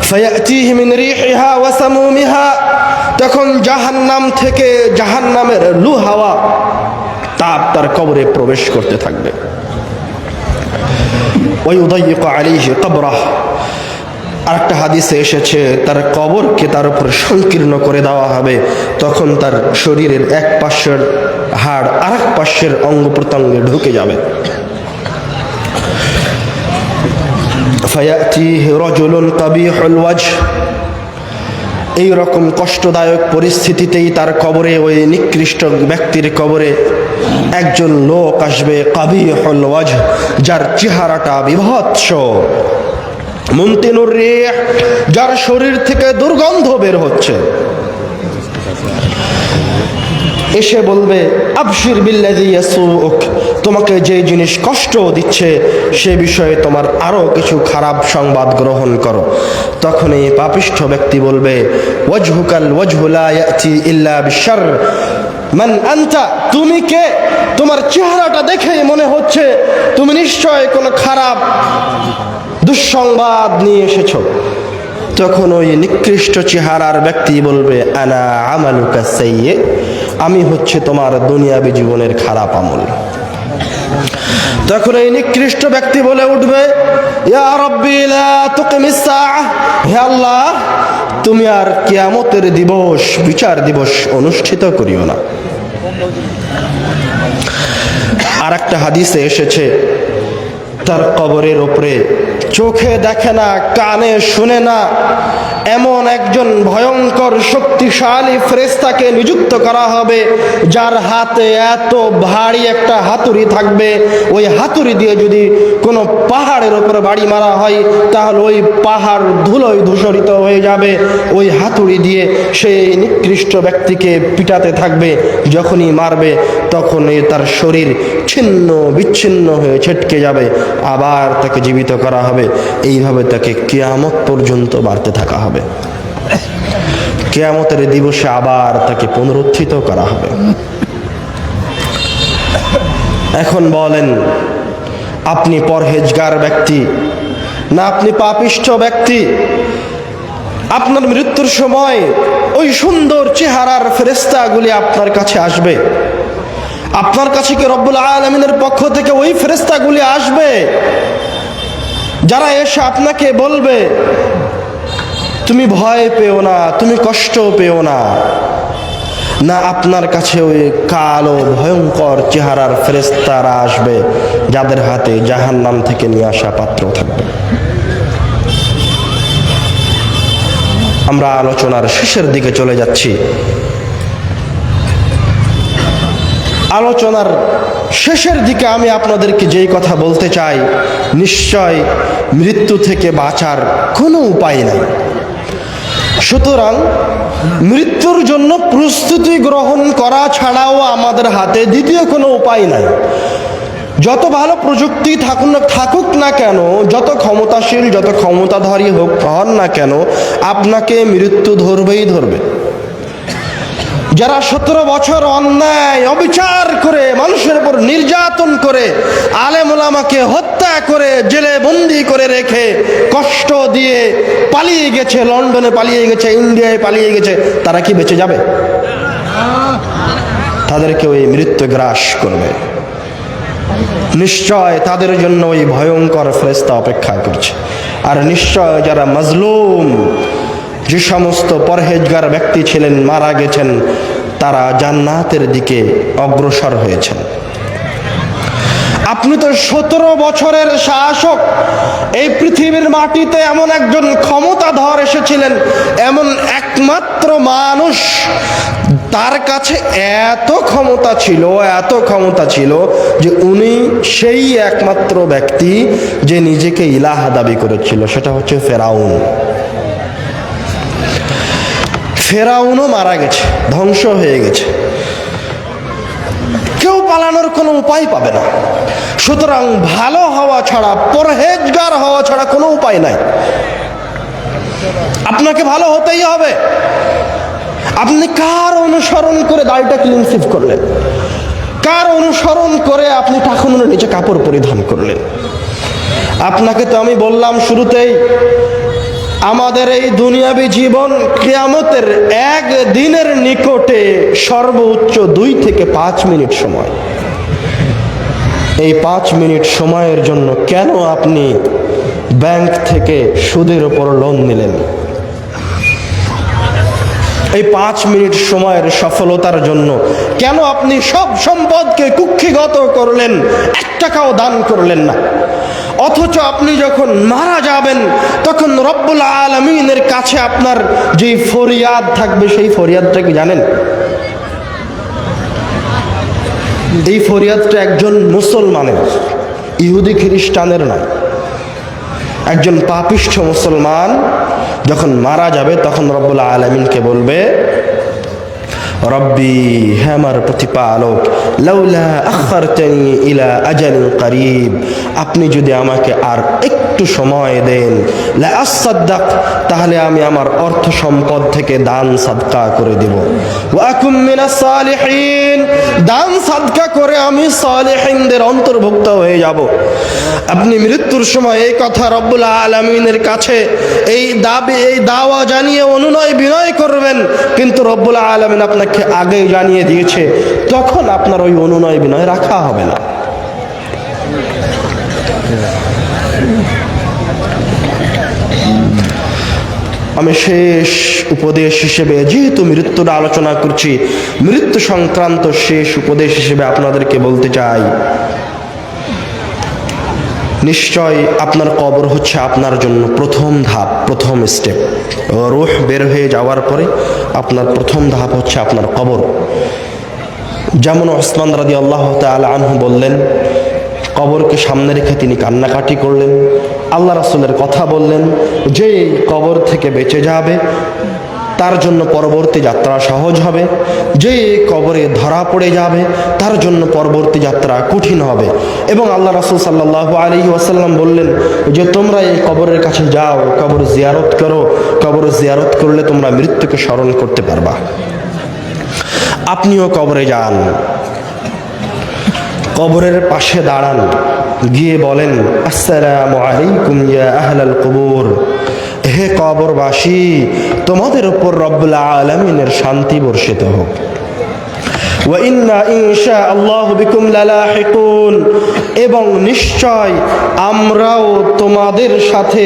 B: ফায়াতিহি মিন রিহিহা ওয়া সামুমিহা, তখন জাহান্নাম থেকে জাহান্নামের লু হাওয়া, তাপ তার কবরে প্রবেশ করতে থাকবে। ওয়ায়ুদাইয়িকু আলাইহি কবরাহ, আরেকটা হাদিসে এসেছে তার কবরকে তার উপর সংকীর্ণ করে দেওয়া হবে। তখন তার শরীরের এক পাশের হাড় আরেক পাশের অঙ্গ প্রত্যঙ্গে ঢুকে যাবে। ফায়াতিহি রাজুলুন কাবিহুল ওয়াজহ, এই রকম কষ্টদায়ক পরিস্থিতিতেই তার কবরে, ওই নিকৃষ্ট ব্যক্তির কবরে একজন লোক আসবে, কাবিহুল ওয়াজহ, যার চেহারাটা বিভৎস, মুনতিনুর রিহ, যার শরীর থেকে দুর্গন্ধ বের হচ্ছে। এসে বলবে, আবশির বিল্লাযী ইয়াসুউক, তোমাকে যে জিনিস কষ্ট দিচ্ছে সে বিষয়ে তোমার আরো কিছু খারাপ সংবাদ গ্রহণ করো। তখন এই পাপিষ্ঠ ব্যক্তি বলবে, ওয়াজহুকাল ওয়াজহু লা ইয়াতি ইল্লা বিশার, মান আনতা, তুমি কে, তোমার চেহারাটা দেখেই মনে হচ্ছে তুমি নিশ্চয় কোনো খারাপ দুঃসংবাদ নিয়ে এসেছো। তখন ওই নিকৃষ্ট চেহারার ব্যক্তি বলবে, আনা আমালুকা সাইয়্যি, আমি হচ্ছে তোমার দুনিয়াবী জীবনের খারাপ আমল। তখন এই নিকৃষ্ট ব্যক্তি বলে উঠবে, ইয়া রাব্বি লা তুকিমিস সাআহ, হে আল্লাহ, তুমি আর কিয়ামতের দিবস, বিচার দিবস অনুষ্ঠিত করিও না। আর একটা হাদিসে এসেছে তার কবরের উপরে চোখে দেখে না, কানে শুনে না, এমন একজন ভয়ঙ্কর শক্তিশালী ফেরেশতাকে নিযুক্ত করা হবে, যার হাতে এত ভারী একটা হাতুড়ি থাকবে। ওই হাতুড়ি দিয়ে যদি কোনো পাহাড়ের উপরে বাড়ি মারা হয় তাহলে ওই পাহাড় ধুলোয় ধূসরিত হয়ে যাবে। ওই হাতুড়ি দিয়ে সেই নিকৃষ্ট ব্যক্তিকে পিটাতে থাকবে। যখনই মারবে তখনই তার শরীর ছিন্ন বিচ্ছিন্ন হয়ে ছিটকে যাবে, আবার তাকে জীবিত করা হবে। এইভাবে তাকে কিয়ামত পর্যন্ত বাড়তে থাকা হবে। কিয়ামতের দিবসে আবার তাকে পুনরুত্থিত করা হবে। এখন বলেন, আপনি পরহেজগার ব্যক্তি, না আপনি পাপিষ্ঠ ব্যক্তি। আপনার মৃত্যুর সময় ওই সুন্দর চেহারার ফেরেশতাগুলি আপনার কাছে আসবে। আপনার কাছে কি রব্বুল আলামিনের পক্ষ থেকে ওই ফেরেশতাগুলি আসবে যারা এসে আপনাকে বলবে তুমি ভয় পেও না, তুমি কষ্ট পেও না? না আপনার কাছে ওই কালো ভয়ঙ্কর চেহারার ফেরেশতারা আসবে যাদের হাতে জাহান্নাম থেকে নিয়ে আসা পাত্র থাকবে? আমরা আলোচনার শেষের দিকে চলে যাচ্ছি। আলোচনার শেষের দিকে আমি আপনাদেরকে যেই কথা বলতে চাই, নিশ্চয় মৃত্যু থেকে বাঁচার কোনো উপায় নাই। সুতরাং মৃত্যুর জন্য প্রস্তুতি গ্রহণ করা ছাড়াও আমাদের হাতে দ্বিতীয় কোনো উপায় নাই। যত ভালো প্রযুক্তি থাকুক না কেন, যত ক্ষমতাশীল, যত ক্ষমতাধারী হন না কেন, আপনাকে মৃত্যু ধরবেই ধরবে। যারা 17 বছর অন্যায় অবিচার করে, মানুষের উপর নির্যাতন করে, আলেম ওলামাকে হত্যা করে, জেলে বন্দি করে রেখে, কষ্ট দিয়ে পালিয়ে গেছে, লন্ডনে পালিয়ে গেছে, ইন্ডিয়ায় পালিয়ে গেছে, তারা কি বেঁচে যাবে? তাদেরকে ওই মৃত্যু গ্রাস করবে। নিশ্চয় তাদের জন্য ওই ভয়ঙ্কর ফেরেশতা অপেক্ষা করছে। আর নিশ্চয় যারা মাজলুম, যে সমস্ত পরহেজগার ব্যক্তি ছিলেন, মারা গেছেন, তারা জান্নাতের দিকে অগ্রসর হয়েছেন। আপনি তো 17 বছরের শাসক, এই পৃথিবীর মাটিতে এমন একজন ক্ষমতাধর এসেছিলেন, এমন একমাত্র মানুষ, তার কাছে এত ক্ষমতা ছিল যে উনি সেই একমাত্র ব্যক্তি যে নিজেকে ইলাহ দাবি করেছিল, সেটা হচ্ছে ফেরাউন। ফেরাউনও মারা গেছে, ধ্বংস হয়ে গেছে, কেউ পালানোর কোনো উপায় পাবে না। সুতরাং ভালো হওয়া ছাড়া, পরহেজগার হওয়া ছাড়া কোনো উপায় নাই। আপনাকে ভালো হতেই হবে। আপনি কার অনুসরণ করে দাড়িটা ক্লিন সেভ করলেন? কার অনুসরণ করে আপনি টাকুনের নিচে কাপড় পরিধান করলেন? আপনাকে তো আমি বললাম শুরুতেই, আমাদের এই দুনিয়াবী জীবন কিয়ামতের এক দিনের নিকটে সর্বোচ্চ 2 থেকে 5 মিনিট সময়। এই 5 মিনিট সময়ের জন্য কেন আপনি ব্যাংক থেকে সুদের উপর লোন নিলেন? এই 5 মিনিট সময়ের সফলতার জন্য কেন আপনি সব সম্পদকে কুক্ষিগত করলেন, 1 টাকাও দান করলেন না? অথচ আপনি যখন মারা যাবেন তখন রব্বুল আলামিনের কাছে আপনার যে ফরিয়াদ থাকবে, সেই ফরিয়াদটা কি জানেন? এই ফরিয়াদটা একজন মুসলমানের, ইহুদি খ্রিস্টানের নয়। একজন পাপিষ্ঠ মুসলমান যখন মারা যাবে তখন রব্বুল আলামিনকে বলবে, রব্বি, হে আমার প্রতিপালক, লাউলা আখারতানি ইলা আজালিন করিব, আপনি যদি আমাকে আর একটু সময় দেন, লা আসাদ্দাক, তাহলে আমি আমার অর্থ সম্পদ থেকে দান সাদকা করে দেব, ওয়া আকুম মিনাস সালিহিন, দান সাদকা করে আমি সালিহিনদের অন্তর্ভুক্ত হয়ে যাব। আপনি মৃত্যুর সময় এই কথা রব্বুল আলামিনের কাছে এই দাবি, এই দাওয়া জানিয়ে অনুনয় বিনয় করবেন, কিন্তু রব্বুল আলামিন আপনাকে আগেই জানিয়ে দিয়েছে, তখন আপনার ওই অনুনয় বিনয় রাখা হবে না। আমি শেষ উপদেশ হিসেবে, যেহেতু মৃত্যুর আলোচনা করছি, মৃত্যু সংক্রান্ত শেষ উপদেশ হিসেবে আপনাদেরকে বলতে চাই, নিশ্চয় আপনার কবর হচ্ছে আপনার জন্য প্রথম ধাপ, প্রথম স্টেপ। রূহ বের হয়ে যাওয়ার পরে আপনার প্রথম ধাপ হচ্ছে আপনার কবর। যেমন ওসমান রাদিয়াল্লাহু তাআলা আনহু বললেন, কবরকে সামনে রেখে তিনি কান্নাকাটি করলেন। আল্লাহ রাসূলের কথা বললেন যে কবর থেকে বেঁচে যাবে তার জন্য পরবর্তী যাত্রা সহজ হবে, যে কবরে ধরা পড়ে যাবে তার জন্য পরবর্তী যাত্রা কঠিন হবে। এবং আল্লাহ রাসূল সাল্লাল্লাহু আলাইহি ওয়াসাল্লাম বললেন যে তোমরা এই কবরের কাছে যাও, কবর জিয়ারত করো, কবর জিয়ারত করলে তোমরা মৃত্যুকে স্মরণ করতে পারবা। আপনিও কবরে যান, কবরের পাশে দাঁড়ান, গিয়ে বলেন, আসসালামু আলাইকুম ইয়া আহলাল কুবুর, হে কবরবাসী, তোমাদের উপর রব্বুল আলামিনের শান্তি বর্ষিত হোক। ওয়া ইন্না ইনশাআল্লাহু বিকুম লালাহিকুন, এবং নিশ্চয় আমরাও তোমাদের সাথে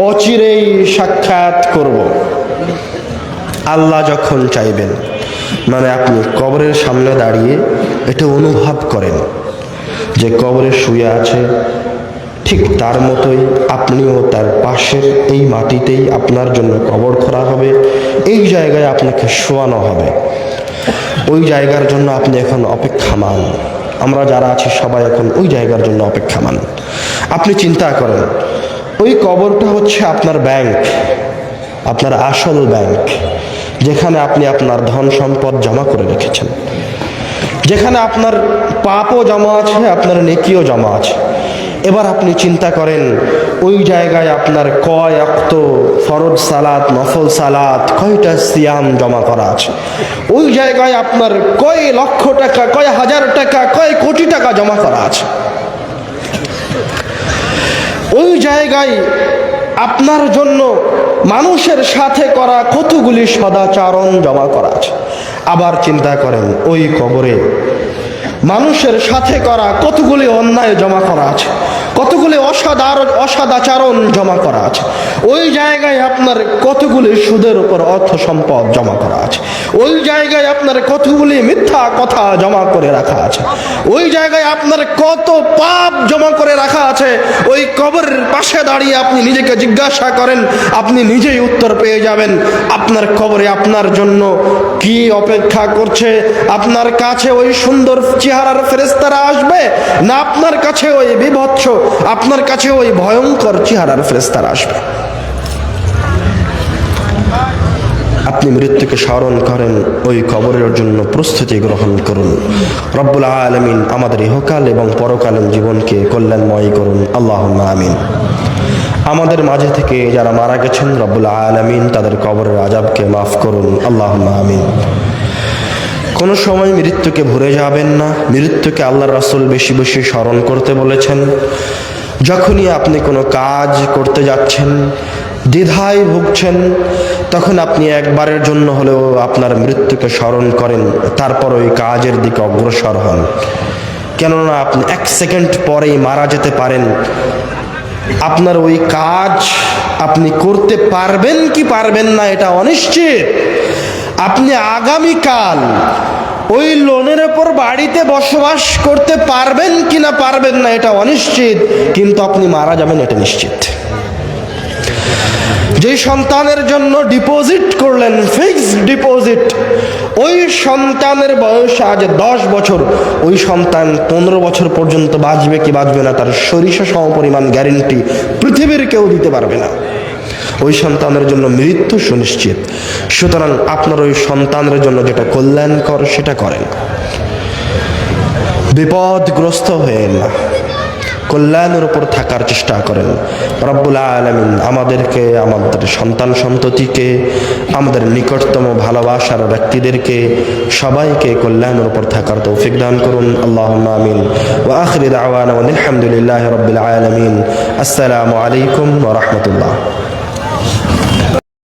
B: অচিরেই সাক্ষাৎ করব। আল্লাহ যখন চাইবেন, মানে আপনি কবরের সামনে দাঁড়িয়ে এটা অনুভব করেন যে কবরে শুয়ে আছে, ঠিক তার মতোই আপনিও তার পাশের এই মাটিতেই আপনার জন্য কবর করা হবে, এই জায়গায় আপনাকে শোয়ানো হবে, ওই জায়গার জন্য আপনি এখন অপেক্ষামান। আমরা যারা আছি সবাই এখন ওই জায়গার জন্য অপেক্ষামান। আপনি চিন্তা করেন, ওই কবরটা হচ্ছে আপনার ব্যাংক, আপনার আসল ব্যাংক, যেখানে আপনি আপনার ধন সম্পদ জমা করে রেখেছেন, যেখানে আপনার পাপও জমা আছে, আপনার নেকিও জমা আছে। এবার আপনি চিন্তা করেন, ওই জায়গায় আপনার কয় ওয়াক্ত ফরজ সালাত, নফল সালাত, কয়টা সিয়াম জমা করা আছে, ওই জায়গায় আপনার কয় লক্ষ টাকা, কয় হাজার টাকা, কয় কোটি টাকা জমা করা আছে। ওই জায়গায় আপনার জন্য মানুষের সাথে করা কতগুলি সদাচরণ জমা করা আছে। আবার চিন্তা করেন, ওই কবরে মানুষের সাথে করা কতগুলি অন্যায় জমা করা আছে, কতগুলি অসদাচরণ জমা করা আছে। ওই জায়গায় আপনার কতগুলি সুদের উপর অর্থ সম্পদ জমা করা আছে। ওই জায়গায় আপনার কতগুলি মিথ্যা কথা জমা করে রাখা আছে। ওই জায়গায় আপনার কত পাপ জমা করে রাখা আছে। ওই কবরের পাশে দাঁড়িয়ে আপনি নিজেকে জিজ্ঞাসা করেন, আপনি নিজেই উত্তর পেয়ে যাবেন আপনার কবরে আপনার জন্য কি অপেক্ষা করছে। আপনার কাছে ওই সুন্দর চেহারার ফেরেশতারা আসবে, না আপনার কাছে ওই বিভৎস, আপনার কাছে ওই ভয়ঙ্কর চেহারার ফেরেশতারা আসবে। আপনি মৃত্যুকে স্মরণ করেন, ওই কবরের জন্য প্রস্তুতি গ্রহণ করুন। রব্বুল আলামিন আমাদের ইহকাল এবং পরকালীন জীবনকে কল্যাণময় করুন, আল্লাহুম্মা আমিন। আমাদের মাঝে থেকে যারা মারা গেছেন, রব্বুল আলামিন তাদের কবরের আযাবকে মাফ করুন, আল্লাহুম্মা আমিন। কোনো সময় মৃত্যুকে ভুলে যাবেন না। মৃত্যুকে আল্লাহর রাসূল বেশি বেশি স্মরণ করতে বলেছেন। যখনই আপনি কোনো কাজ করতে যাচ্ছেন, দ্বিধায় ভুগছেন, তখন আপনি একবারের জন্য হলেও আপনার মৃত্যুকে স্মরণ করেন, তারপর ওই কাজের দিকে অগ্রসর হন। কেননা আপনি 1 সেকেন্ড পরেই মারা যেতে পারেন। আপনার ওই কাজ আপনি করতে পারবেন কি পারবেন না এটা অনিশ্চিত। আপনি আগামীকাল ওই লোনের উপর বাড়িতে বসবাস করতে পারবেন কি না পারবেন না এটা অনিশ্চিত, কিন্তু আপনি মারা যাবেন এটা নিশ্চিত। যে সন্তানের জন্য ডিপোজিট করলেন, ফিক্সড ডিপোজিট, ওই সন্তানের বয়স আজ 10 বছর, ওই সন্তান 15 বছর পর্যন্ত বাঁচবে কি বাঁচবে না তার সরিষা সমপরিমাণ গ্যারেন্টি পৃথিবীর কেউ দিতে পারবে না। ওই সন্তানের জন্য মৃত্যু সুনিশ্চিত। সুতরাং আপনার ওই সন্তানের জন্য যেটা কল্যাণকর সেটা করেন, বিপদগ্রস্ত হয়েন না, কল্যাণের উপর থাকার চেষ্টা করেন। রব্বুল আলামিন আমাদেরকে, আমাদের সন্তান সন্ততিকে, আমাদের নিকটতম ভালোবাসার ব্যক্তিদেরকে সবাইকে কল্যাণের উপর থাকার তৌফিক দান করুন, আল্লাহুম্মা আমিন। ওয়া আখিরু দাওয়ানা আলহামদুলিল্লাহি রাব্বিল আলামিন। আসসালামু আলাইকুম ওয়া রাহমাতুল্লাহ।